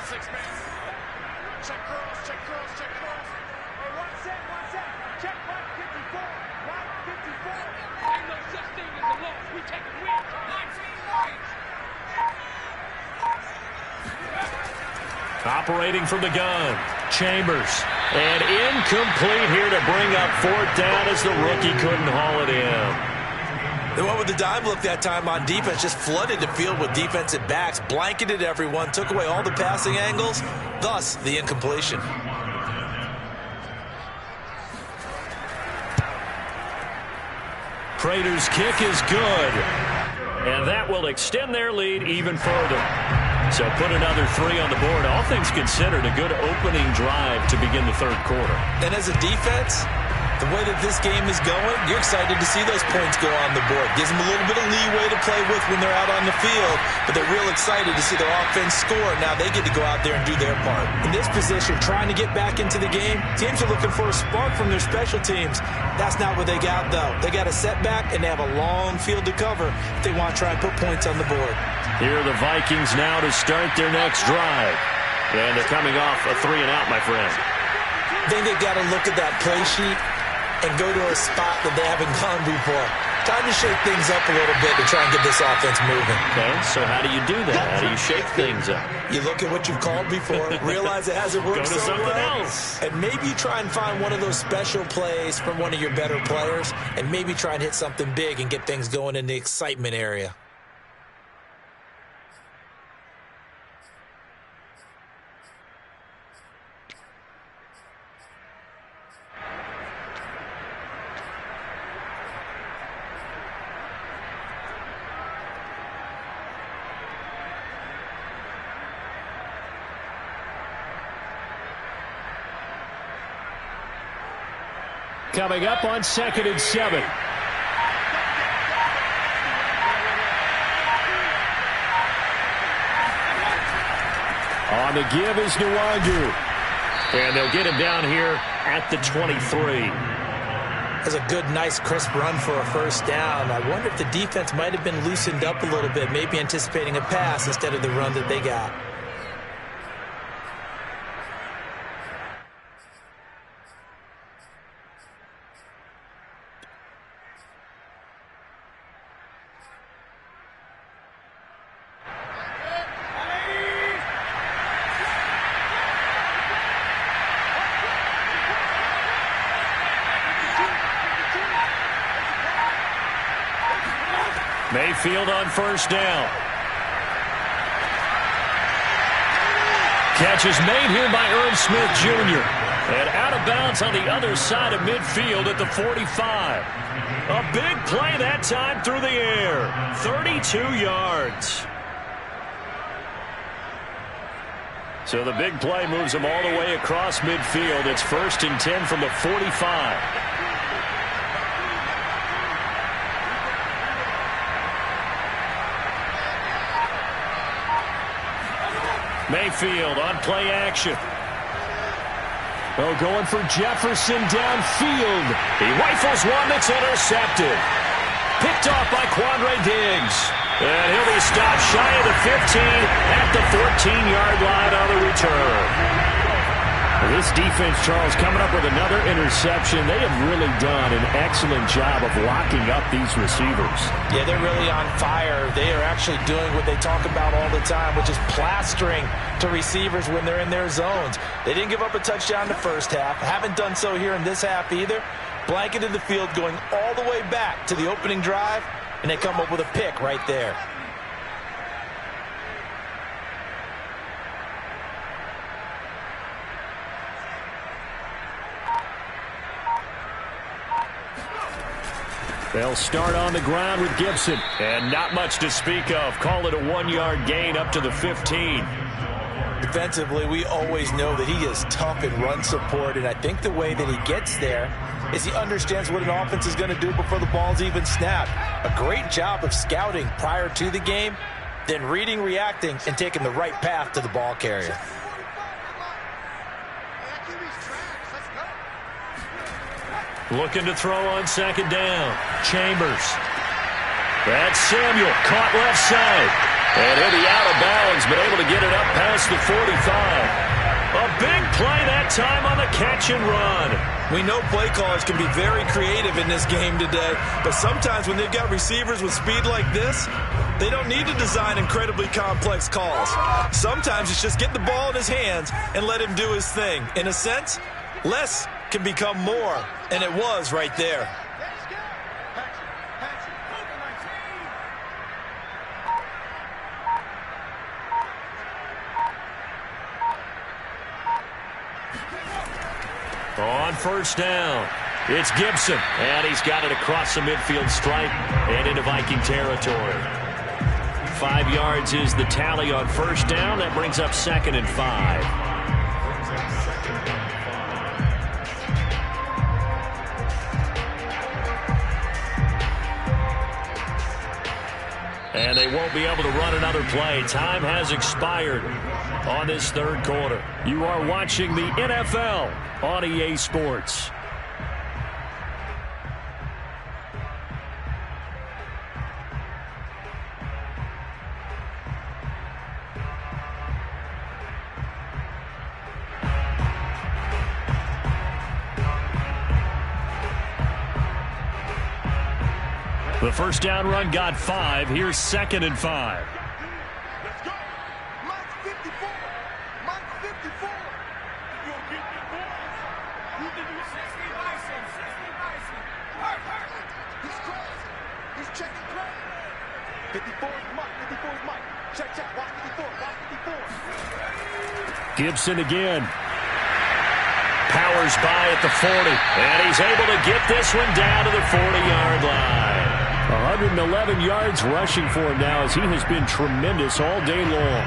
Operating from the gun, Chambers. And incomplete here to bring up 4th down as the rookie couldn't haul it in. They went with the dime look that time on defense, just flooded the field with defensive backs, blanketed everyone, took away all the passing angles, thus the incompletion. Prater's kick is good. And that will extend their lead even further. So put another 3 on the board. All things considered, a good opening drive to begin the 3rd quarter. And as a defense, the way that this game is going, you're excited to see those points go on the board. Gives them a little bit of leeway to play with when they're out on the field, but they're real excited to see their offense score. Now they get to go out there and do their part. In this position, trying to get back into the game, teams are looking for a spark from their special teams. That's not what they got, though. They got a setback, and they have a long field to cover if they want to try and put points on the board. Here are the Vikings now to start their next drive. And they're coming off a 3 and out, my friend. I think they've got to look at that play sheet and go to a spot that they haven't gone before. Time to shake things up a little bit to try and get this offense moving. Okay, so how do you do that? How do you shake things up? You look at what you've called before, realize it hasn't worked so well. Go to something else. And maybe you try and find one of those special plays from one of your better players, and maybe try and hit something big and get things going in the excitement area. Coming up on 2nd and 7. On the give is Nwangu. And they'll get him down here at the 23. That's a good, nice, crisp run for a 1st down. I wonder if the defense might have been loosened up a little bit, maybe anticipating a pass instead of the run that they got. Mayfield on 1st down. Catch is made here by Irv Smith Jr. And out of bounds on the other side of midfield at the 45. A big play that time through the air. 32 yards. So the big play moves him all the way across midfield. It's 1st and 10 from the 45. Mayfield on play action. Oh, going for Jefferson downfield. He rifles one that's intercepted. Picked off by Quandre Diggs. And he'll be stopped shy of the 15 at the 14-yard line on the return. This defense, Charles, coming up with another interception. They have really done an excellent job of locking up these receivers. Yeah, they're really on fire. They are actually doing what they talk about all the time, which is plastering to receivers when they're in their zones. They didn't give up a touchdown in the 1st half. Haven't done so here in this half either. Blanketed the field going all the way back to the opening drive. and they come up with a pick right there. They'll start on the ground with Gibson. And not much to speak of. Call it a 1-yard gain up to the 15. Defensively, we always know that he is tough in run support, and I think the way that he gets there is he understands what an offense is going to do before the ball's even snapped. A great job of scouting prior to the game, then reading, reacting, and taking the right path to the ball carrier. Looking to throw on second down. Chambers. That's Samuel. Caught left side. And he'll be out of bounds, but able to get it up past the 45. A big play that time on the catch and run. We know play callers can be very creative in this game today, but sometimes when they've got receivers with speed like this, they don't need to design incredibly complex calls. Sometimes it's just get the ball in his hands and let him do his thing. In a sense, less can become more, and it was right there. On first down, it's Gibson, and he's got it across the midfield stripe and into Viking territory. 5 yards is the tally on first down. That brings up 2nd and 5. And they won't be able to run another play. Time has expired on this third quarter. You are watching the NFL on EA Sports. The first down run got 5. Here's 2nd and 5. Let's go. Mike 54. Mike 54. You'll get the boys. You can do 60 bison. 60 bison. He's crazy. He's checking crazy. 54 is Mike. 54 is Mike. Check, check. Watch 54. Watch 54. Gibson again. Powers by at the 40. And he's able to get this one down to the 40-yard line. 111 yards rushing for him now as he has been tremendous all day long.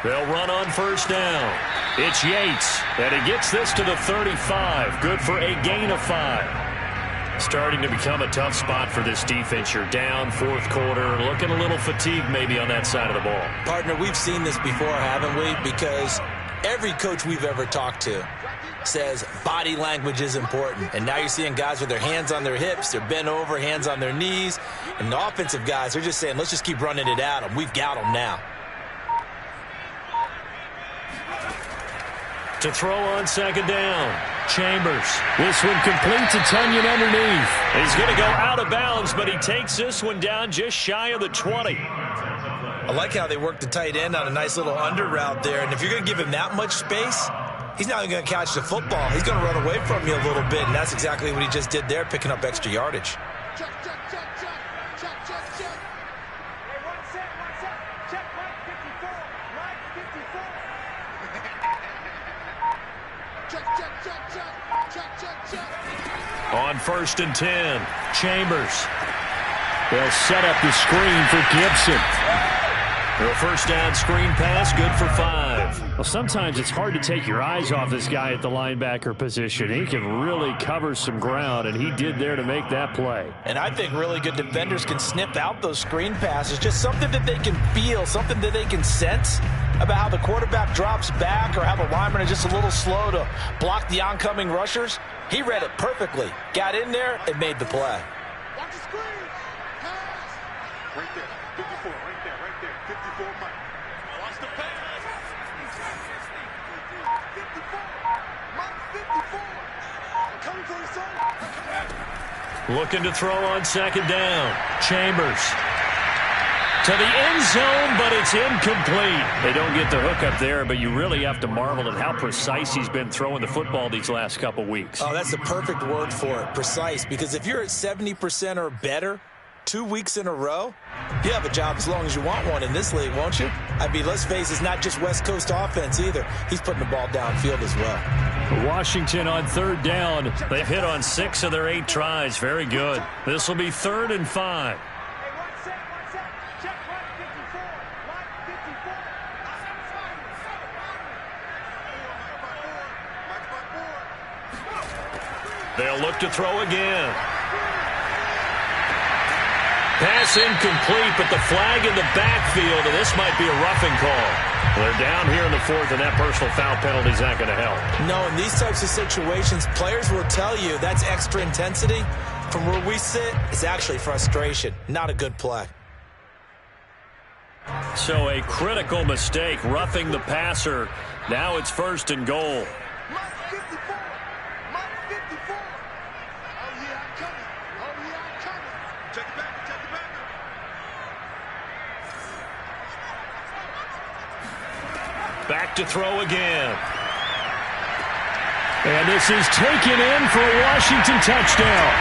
They'll run on first down. It's Yates, and he gets this to the 35. Good for a gain of 5. Starting to become a tough spot for this defense. You're down fourth quarter, looking a little fatigued maybe on that side of the ball. Partner, we've seen this before, haven't we? Because every coach we've ever talked to says body language is important. And now you're seeing guys with their hands on their hips, they're bent over, hands on their knees. And the offensive guys, they're just saying, let's just keep running it at them. We've got them now. To throw on second down, Chambers. This one completes. It's Onion underneath. He's going to go out of bounds, but he takes this one down just shy of the 20. I like how they work the tight end on a nice little under route there. And if you're going to give him that much space, he's not even going to catch the football. He's going to run away from you a little bit, and that's exactly what he just did there, picking up extra yardage. Check, check, check, check. Check, check, check. Hey, one set. Check Mike 54. Mike 54. Check, check, check, check. Check, check, check. On 1st and 10, Chambers. They'll set up the screen for Gibson. A first down screen pass, good for 5. Well, sometimes it's hard to take your eyes off this guy at the linebacker position. He can really cover some ground, and he did there to make that play. And I think really good defenders can snip out those screen passes, just something that they can feel, something that they can sense about how the quarterback drops back or how the linemen are just a little slow to block the oncoming rushers. He read it perfectly, got in there, and made the play. Watch the screen. Pass. Right there. 54. Right there. Right there. 54. Mike. Watch the pass. 54. Mike 54. Coming for the side. Looking to throw on second down. Chambers to the end zone, but it's incomplete. They don't get the hook up there, but you really have to marvel at how precise he's been throwing the football these last couple weeks. Oh, that's the perfect word for it, precise, because if you're at 70% or better 2 weeks in a row, you have a job as long as you want one in this league, won't you? I mean, let's face it, it's not just West Coast offense either. He's putting the ball downfield as well. Washington on third down. They've hit on 6 of their 8 tries. Very good. This will be 3rd and 5. They'll look to throw again. Pass incomplete, but the flag in the backfield, and this might be a roughing call. They're down here in the 4th, and that personal foul penalty is not going to help. No, in these types of situations, players will tell you that's extra intensity. From where we sit, it's actually frustration. Not a good play. So a critical mistake, roughing the passer. Now it's 1st and goal. Mike 54. Mike 54. Oh, yeah, I'm coming. Oh, yeah, I'm coming. Check it back. Check it back. Back to throw again. And this is taken in for a Washington touchdown.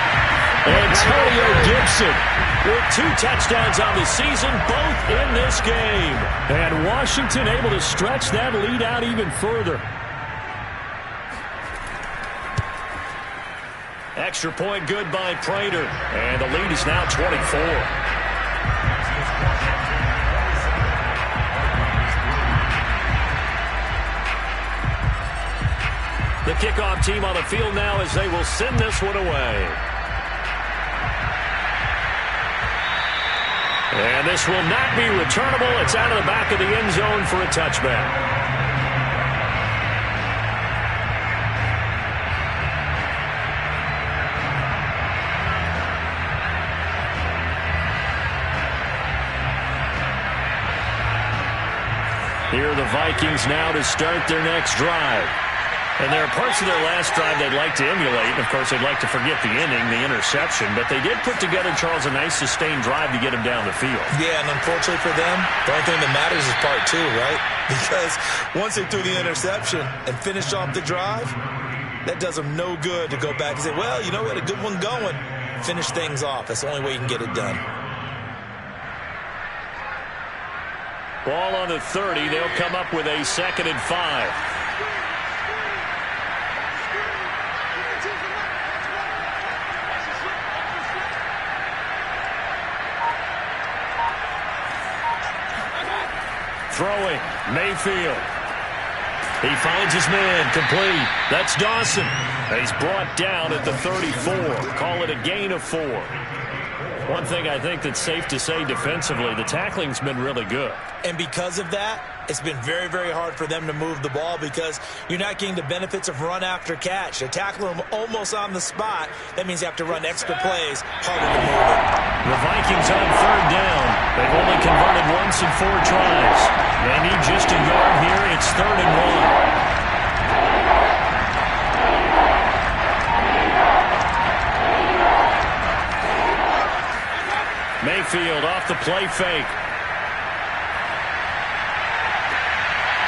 Antonio Gibson With 2 touchdowns on the season, both in this game. And Washington able to stretch that lead out even further. Extra point good by Prater. And the lead is now 24. The kickoff team on the field now as they will send this one away. And this will not be returnable. It's out of the back of the end zone for a touchback. Here are the Vikings now to start their next drive. And there are parts of their last drive they'd like to emulate. Of course, they'd like to forget the inning, the interception. But they did put together, Charles, a nice sustained drive to get him down the field. Yeah, and unfortunately for them, the only thing that matters is part 2, right? Because once they threw the interception and finished off the drive, that does them no good to go back and say, well, you know, we had a good one going. Finish things off. That's the only way you can get it done. Ball on the 30. They'll come up with a 2nd and 5. Throwing, Mayfield. He finds his man, complete. That's Dawson. He's brought down at the 34. Call it a gain of 4. One thing I think that's safe to say defensively, the tackling's been really good. And because of that, it's been very, very hard for them to move the ball because you're not getting the benefits of run after catch. They tackle them almost on the spot. That means you have to run extra plays, harder to move it. The Vikings on 3rd down. They've only converted once in 4 tries. They need just a yard here. It's 3rd and 1. Mayfield off the play fake.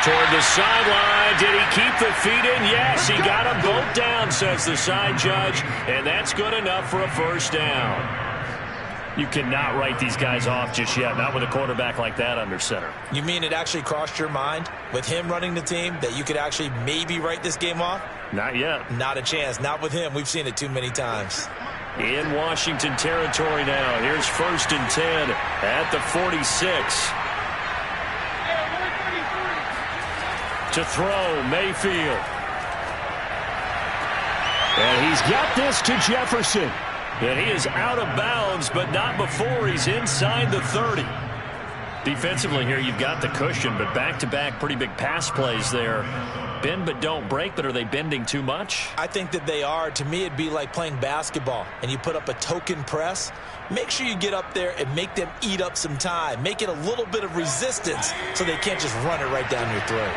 Toward the sideline. Did he keep the feet in? Yes, he got them both down, says the side judge. And that's good enough for a 1st down. You cannot write these guys off just yet, not with a quarterback like that under center. You mean it actually crossed your mind with him running the team that you could actually maybe write this game off? Not yet. Not a chance. Not with him. We've seen it too many times. In Washington territory now. Here's 1st and 10 at the 46. To throw, Mayfield. And he's got this to Jefferson. And he is out of bounds, but not before he's inside the 30. Defensively here, you've got the cushion, but back-to-back pretty big pass plays there. Bend but don't break, but are they bending too much? I think that they are. To me, it'd be like playing basketball, and you put up a token press. Make sure you get up there and make them eat up some time. Make it a little bit of resistance so they can't just run it right down your throat.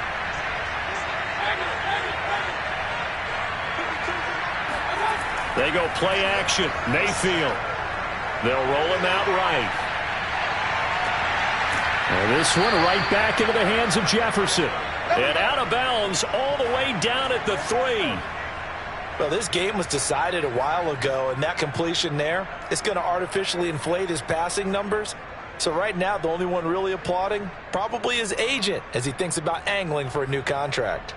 They go play action. Mayfield. They'll roll him out right. And this one right back into the hands of Jefferson. And out of bounds all the way down at the 3. Well, this game was decided a while ago, and that completion there is going to artificially inflate his passing numbers. So right now, the only one really applauding probably his agent as he thinks about angling for a new contract.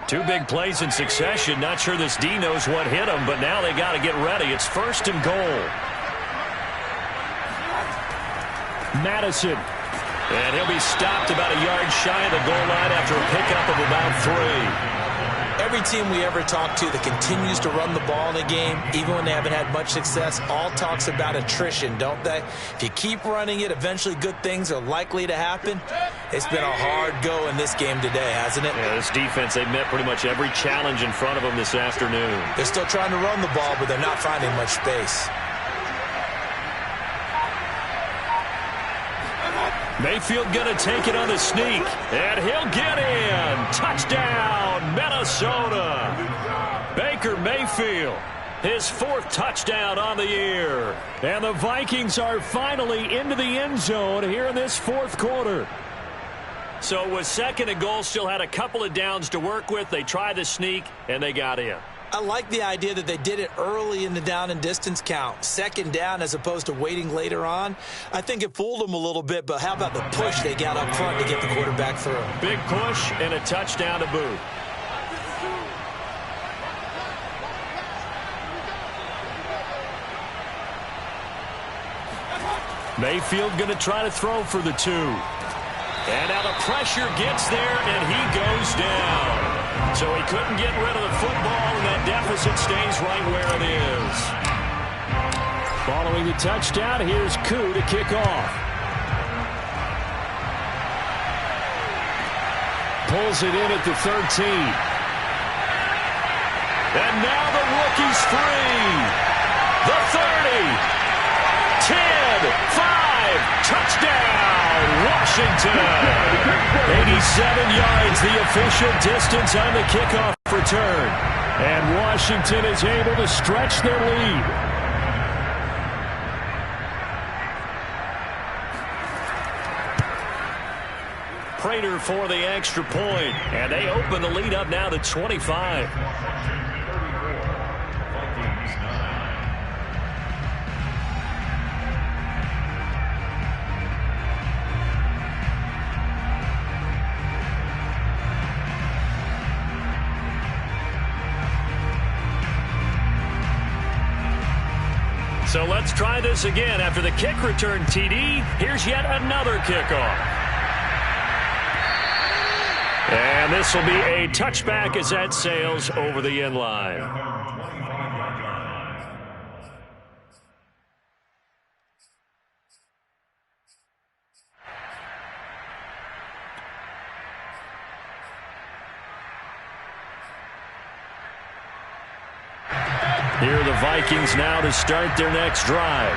2 big plays in succession. Not sure this D knows what hit him, but now they got to get ready. It's 1st and goal. Madison. And he'll be stopped about a yard shy of the goal line after a pickup of about 3. Every team we ever talk to that continues to run the ball in a game, even when they haven't had much success, all talks about attrition, don't they? If you keep running it, eventually good things are likely to happen. It's been a hard go in this game today, hasn't it? Yeah, this defense, they've met pretty much every challenge in front of them this afternoon. They're still trying to run the ball, but they're not finding much space. Mayfield going to take it on the sneak, and he'll get in. Touchdown, Minnesota. Baker Mayfield, his 4th touchdown on the year. And the Vikings are finally into the end zone here in this 4th quarter. So with 2nd and goal, still had a couple of downs to work with. They tried to sneak, and they got in. I like the idea that they did it early in the down and distance count. 2nd down as opposed to waiting later on. I think it fooled them a little bit, but how about the push they got up front to get the quarterback through? Big push and a touchdown to boot. Mayfield going to try to throw for the 2. And now the pressure gets there, and he goes down. So he couldn't get rid of the football, and that deficit stays right where it is. Following the touchdown, here's Koo to kick off. Pulls it in at the 13. And now the rookie's free. The 30. 10, 5, touchdown, Washington. 87 yards, the official distance on the kickoff return. And Washington is able to stretch their lead. Prater for the extra point, and they open the lead up now to 25. So let's try this again. After the kick return, TD, here's yet another kickoff. And this will be a touchback as that sails over the end line. Here are the Vikings now to start their next drive.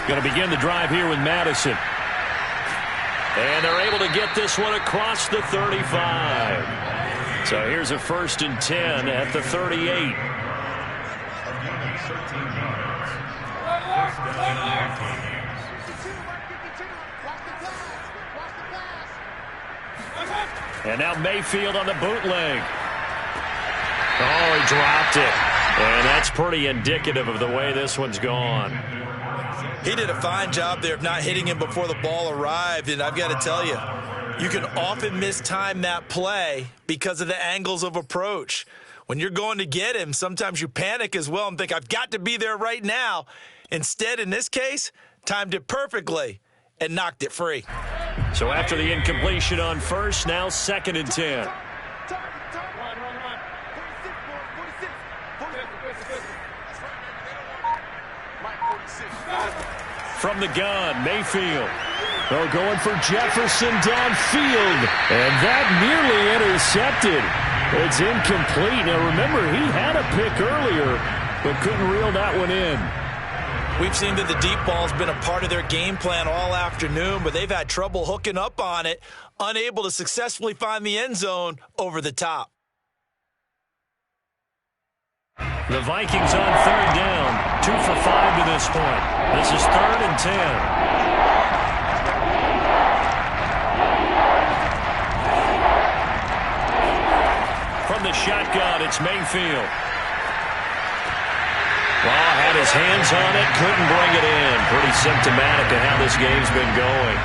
Going to begin the drive here with Madison. And they're able to get this one across the 35. So here's a 1st and 10 at the 38. And now Mayfield on the bootleg. Oh, he dropped it. And that's pretty indicative of the way this one's gone. He did a fine job there of not hitting him before the ball arrived, and I've got to tell you, you can often mistime that play because of the angles of approach. When you're going to get him, sometimes you panic as well and think, I've got to be there right now. Instead, in this case, timed it perfectly and knocked it free. So after the incompletion on first, now 2nd and 10. From the gun, Mayfield. They're going for Jefferson downfield. And that nearly intercepted. It's incomplete. Now remember, he had a pick earlier, but couldn't reel that one in. We've seen that the deep ball's been a part of their game plan all afternoon, but they've had trouble hooking up on it, unable to successfully find the end zone over the top. The Vikings on 3rd down, 2 for 5 to this point. This is 3rd and 10. From the shotgun, it's Mayfield. Well, had his hands on it, couldn't bring it in. Pretty symptomatic of how this game's been going.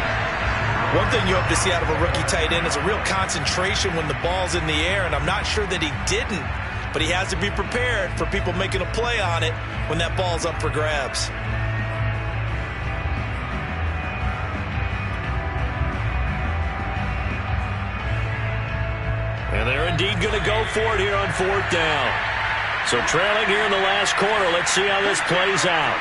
One thing you hope to see out of a rookie tight end is a real concentration when the ball's in the air, and I'm not sure that he didn't, but he has to be prepared for people making a play on it when that ball's up for grabs. And they're indeed going to go for it here on 4th down. So trailing here in the last quarter, let's see how this plays out.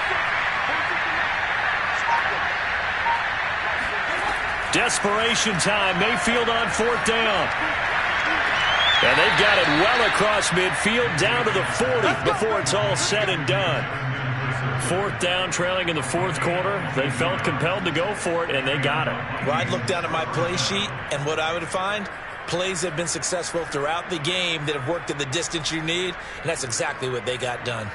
Desperation time. Mayfield on 4th down. And they've got it well across midfield down to the 40 before it's all said and done. 4th down, trailing in the 4th quarter. They felt compelled to go for it, and they got it. Well, I'd look down at my play sheet, and what I would find, plays have been successful throughout the game that have worked at the distance you need, and that's exactly what they got done.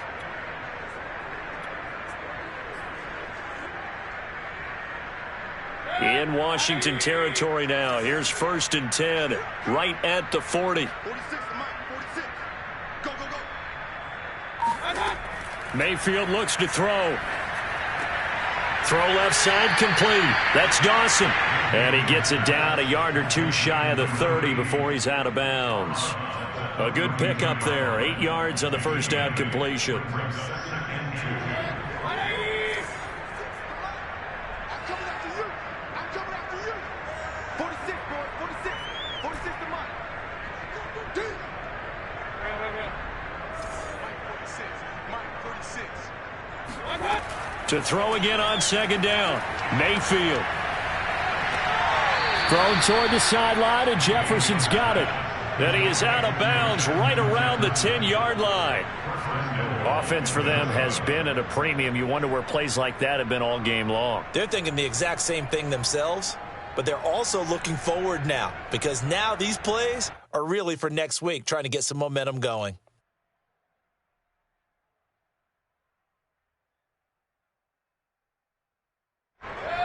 In Washington territory now. Here's 1st and 10, right at the 40. 46 to Mike, 46. Go, go, go. Mayfield looks to throw. Throw left side complete. That's Dawson. And he gets it down a yard or 2 shy of the 30 before he's out of bounds. A good pickup there. 8 yards on the first down completion. To throw again on 2nd down. Mayfield. Thrown toward the sideline, and Jefferson's got it. And he is out of bounds right around the 10-yard line. Offense for them has been at a premium. You wonder where plays like that have been all game long. They're thinking the exact same thing themselves, but they're also looking forward now because now these plays are really for next week, trying to get some momentum going.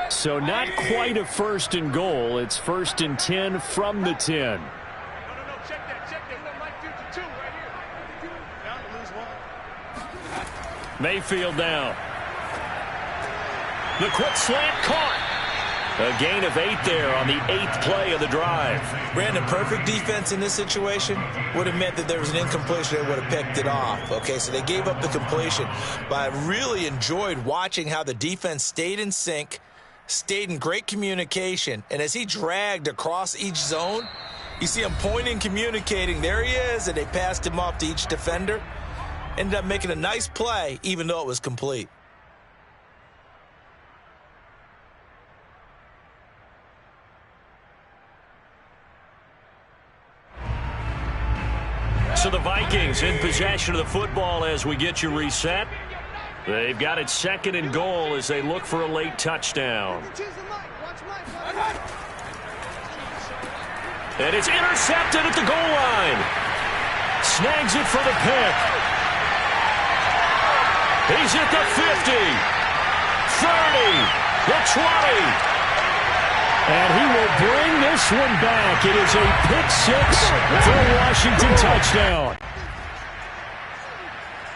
So not quite a 1st and goal. It's 1st and 10 from the 10. No, check that. You know, Mike 52 right here. Down to lose 1. Mayfield down. The quick slant caught. A gain of 8 there on the 8th play of the drive. Brandon, perfect defense in this situation would have meant that there was an incompletion that would have picked it off. Okay, so they gave up the completion. But I really enjoyed watching how the defense stayed in sync, stayed in great communication, and as he dragged across each zone, you see him pointing, communicating. There he is, and they passed him off to each defender. Ended up making a nice play, even though it was complete. So the Vikings in possession of the football as we get you reset. They've got it 2nd and goal as they look for a late touchdown. And it's intercepted at the goal line. Snags it for the pick. He's at the 50, 30, the 20. And he will bring this one back. It is a pick 6 for a Washington touchdown.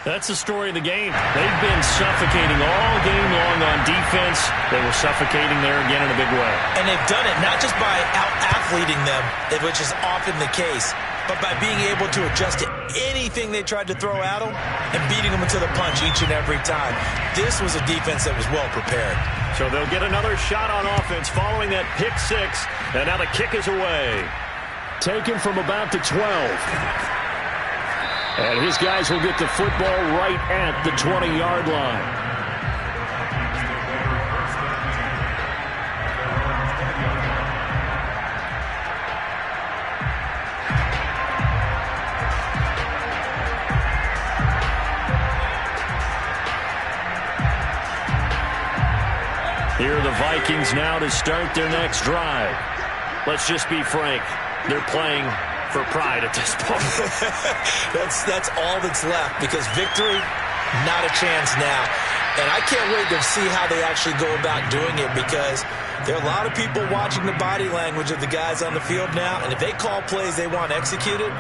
That's the story of the game. They've been suffocating all game long on defense. They were suffocating there again in a big way. And they've done it not just by out-athleting them, which is often the case, but by being able to adjust to anything they tried to throw at them and beating them into the punch each and every time. This was a defense that was well prepared. So they'll get another shot on offense following that pick six, and now the kick is away. Taken from about the 12. And his guys will get the football right at the 20-yard line. Here are the Vikings now to start their next drive. Let's just be frank. They're playing for pride at this point. That's all that's left, because victory, not a chance now. And I can't wait to see how they actually go about doing it, because there are a lot of people watching the body language of the guys on the field now, and if they call plays they want executed,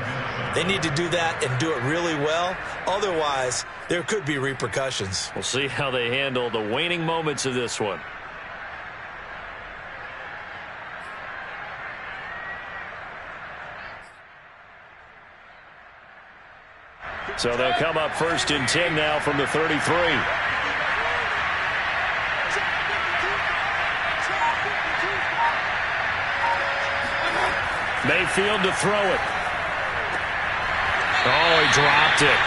they need to do that and do it really well. Otherwise, there could be repercussions. We'll see how they handle the waning moments of this one. So they'll come up 1st and 10 now from the 33. Mayfield to throw it. Oh, he dropped it.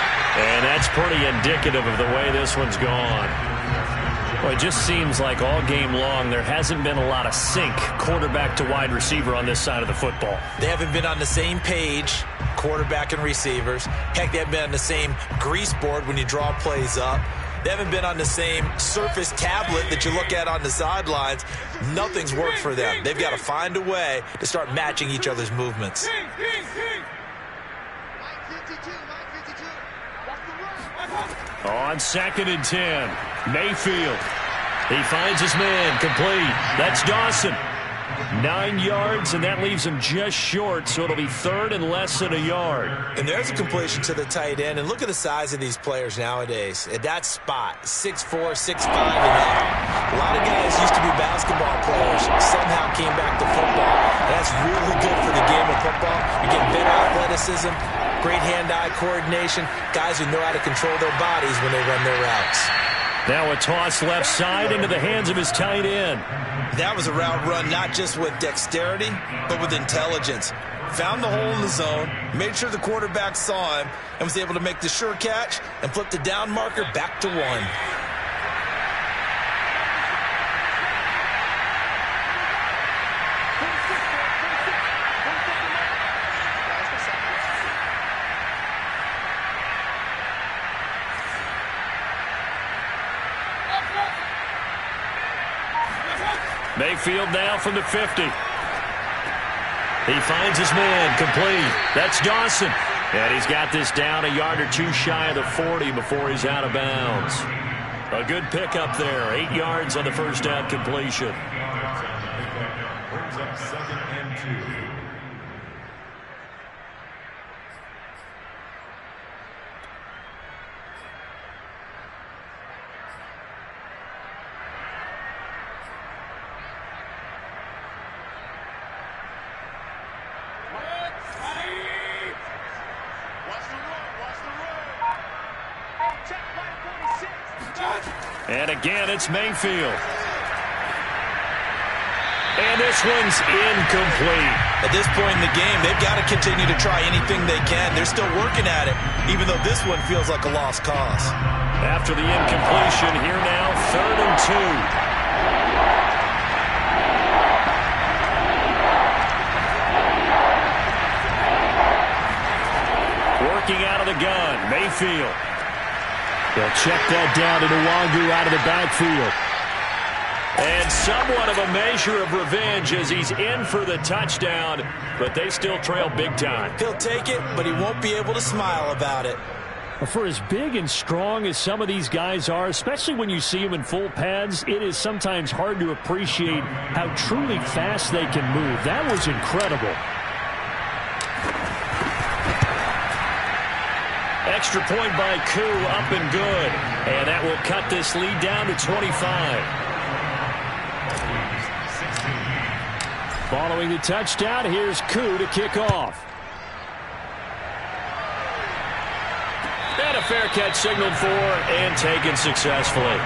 And that's pretty indicative of the way this one's gone. Well, it just seems like all game long there hasn't been a lot of sync quarterback to wide receiver on this side of the football. They haven't been on the same page, quarterback and receivers. Heck, they haven't been on the same grease board when you draw plays up. They haven't been on the same Surface tablet that you look at on the sidelines. Nothing's worked for them. They've got to find a way to start matching each other's movements. On 2nd and 10, Mayfield. He finds his man, complete. That's Dawson. 9 yards, and that leaves him just short, so it'll be 3rd and less than a yard. And there's a completion to the tight end, and look at the size of these players nowadays. At that spot, 6'4", 6'5", and up. A lot of guys used to be basketball players, somehow came back to football. And that's really good for the game of football. You get better athleticism, great hand-eye coordination, guys who know how to control their bodies when they run their routes. Now a toss left side into the hands of his tight end. That was a route run not just with dexterity, but with intelligence. Found the hole in the zone, made sure the quarterback saw him, and was able to make the sure catch and flip the down marker back to 1. Mayfield now from the 50. He finds his man, complete. That's Dawson. And he's got this down a yard or two shy of the 40 before he's out of bounds. A good pickup there. 8 yards on the first down completion. Brings up 2nd and 2. And again, it's Mayfield. And this one's incomplete. At this point in the game, they've got to continue to try anything they can. They're still working at it, even though this one feels like a lost cause. After the incompletion, here now, 3rd and 2. Working out of the gun, Mayfield. They'll check that down to Nwangu out of the backfield. And somewhat of a measure of revenge as he's in for the touchdown, but they still trail big time. He'll take it, but he won't be able to smile about it. For as big and strong as some of these guys are, especially when you see them in full pads, it is sometimes hard to appreciate how truly fast they can move. That was incredible. extra point by Koo, up and good. And that will cut this lead down to 25. Following the touchdown, here's Koo to kick off. And a fair catch signaled for and taken successfully.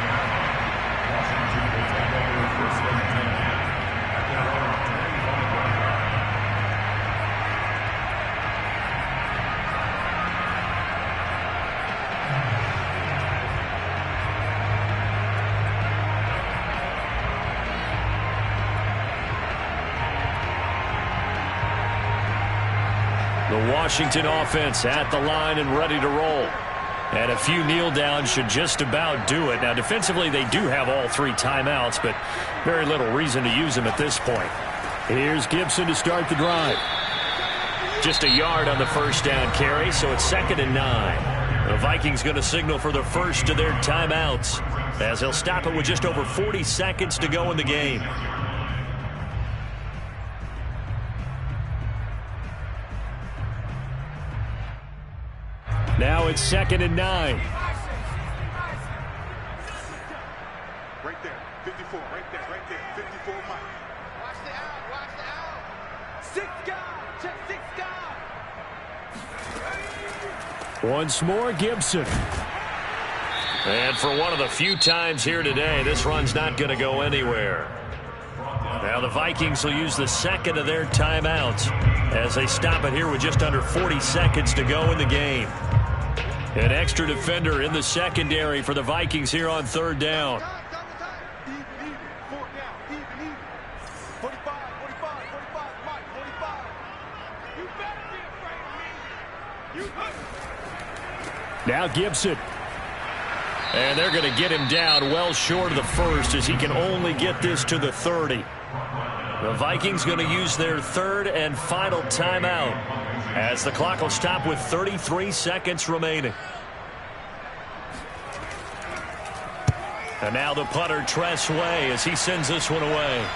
The Washington offense at the line and ready to roll. And a few kneel downs should just about do it. Now, defensively, they do have all 3 timeouts, but very little reason to use them at this point. Here's Gibson to start the drive. Just a yard on the first down carry, so it's 2nd and 9. The Vikings going to signal for the first of their timeouts, as they'll stop it with just over 40 seconds to go in the game. Now it's 2nd and 9. Right there, 54, right there, 54, Mike. Watch the out. 6 guys, check 6 guys. Once more, Gibson. And for one of the few times here today, this run's not going to go anywhere. Now the Vikings will use the 2nd of their timeouts as they stop it here with just under 40 seconds to go in the game. An extra defender in the secondary for the Vikings here on 3rd down. Even. 4 down, even. 45, Mike, 45. You better be afraid of me. Now Gibson. And they're going to get him down well short of the first as he can only get this to the 30. The Vikings going to use their 3rd and final timeout as the clock will stop with 33 seconds remaining. And now the punter, Tress Way, as he sends this one away.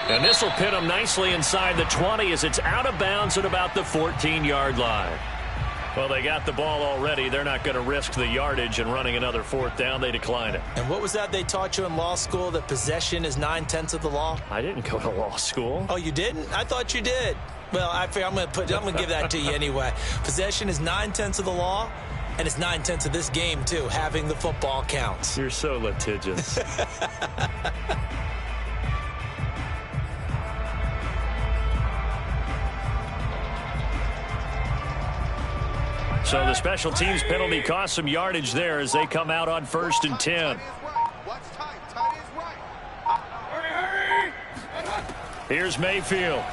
And this will pin him nicely inside the 20 as it's out of bounds at about the 14-yard line. Well, they got the ball already. They're not going to risk the yardage and running another 4th down. They decline it. And what was that they taught you in law school, that possession is 9/10 of the law? I didn't go to law school. Oh, you didn't? I thought you did. Well, I'm going to give that to you anyway. Possession is 9/10 of the law, and it's 9/10 of this game, too. Having the football counts. You're so litigious. So the special teams penalty cost some yardage there as they come out on 1st and 10. Here's Mayfield.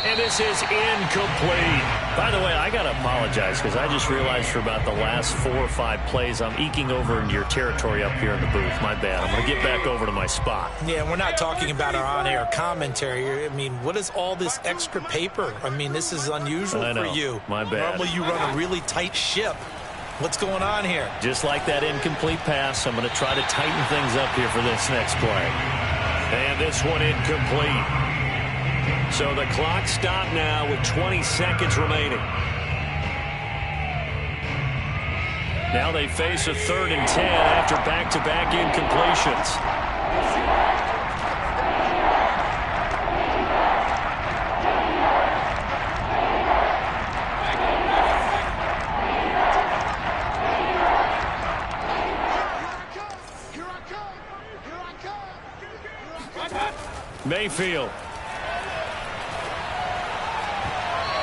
And this is incomplete. By the way, I got to apologize because I just realized for about the last 4 or 5 plays I'm eking over into your territory up here in the booth. My bad. I'm going to get back over to my spot. Yeah, we're not talking about our on-air commentary. I mean, what is all this extra paper? I mean, this is unusual for you. My bad. Normally you run a really tight ship. What's going on here? Just like that incomplete pass, I'm going to try to tighten things up here for this next play. And this one incomplete. So the clock stopped now with 20 seconds remaining. Now they face a 3rd and 10 after back-to-back incompletions. Mayfield.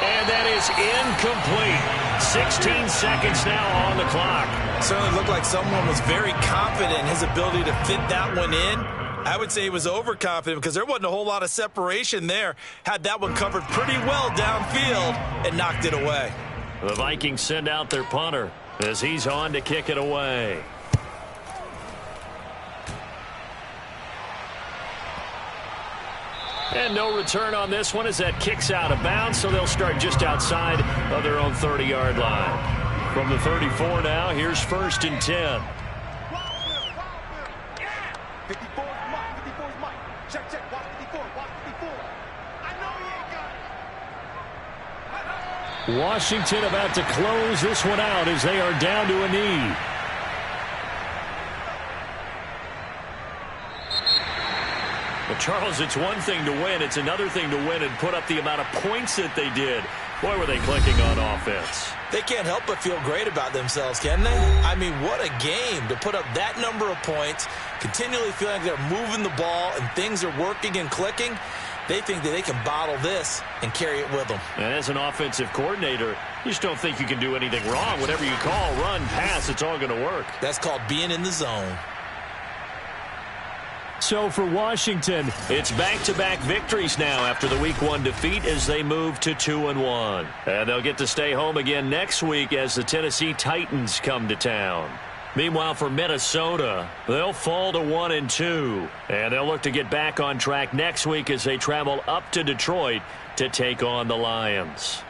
And that is incomplete. 16 seconds now on the clock. Certainly looked like someone was very confident in his ability to fit that one in. I would say he was overconfident because there wasn't a whole lot of separation there. Had that one covered pretty well downfield and knocked it away. The Vikings send out their punter as he's on to kick it away. And no return on this one as that kicks out of bounds, so they'll start just outside of their own 30-yard line. From the 34 now, here's 1st and 10. 54's Mike. Check. Watch 54. I know he ain't got Washington about to close this one out as they are down to a knee. Well, Charles, it's one thing to win. It's another thing to win and put up the amount of points that they did. Boy, were they clicking on offense. They can't help but feel great about themselves, can they? I mean, what a game to put up that number of points, continually feeling like they're moving the ball and things are working and clicking. They think that they can bottle this and carry it with them. And as an offensive coordinator, you just don't think you can do anything wrong. Whatever you call, run, pass, it's all going to work. That's called being in the zone. So for Washington, it's back-to-back victories now after the Week 1 defeat as they move to 2-1. And they'll get to stay home again next week as the Tennessee Titans come to town. Meanwhile, for Minnesota, they'll fall to 1-2. And they'll look to get back on track next week as they travel up to Detroit to take on the Lions.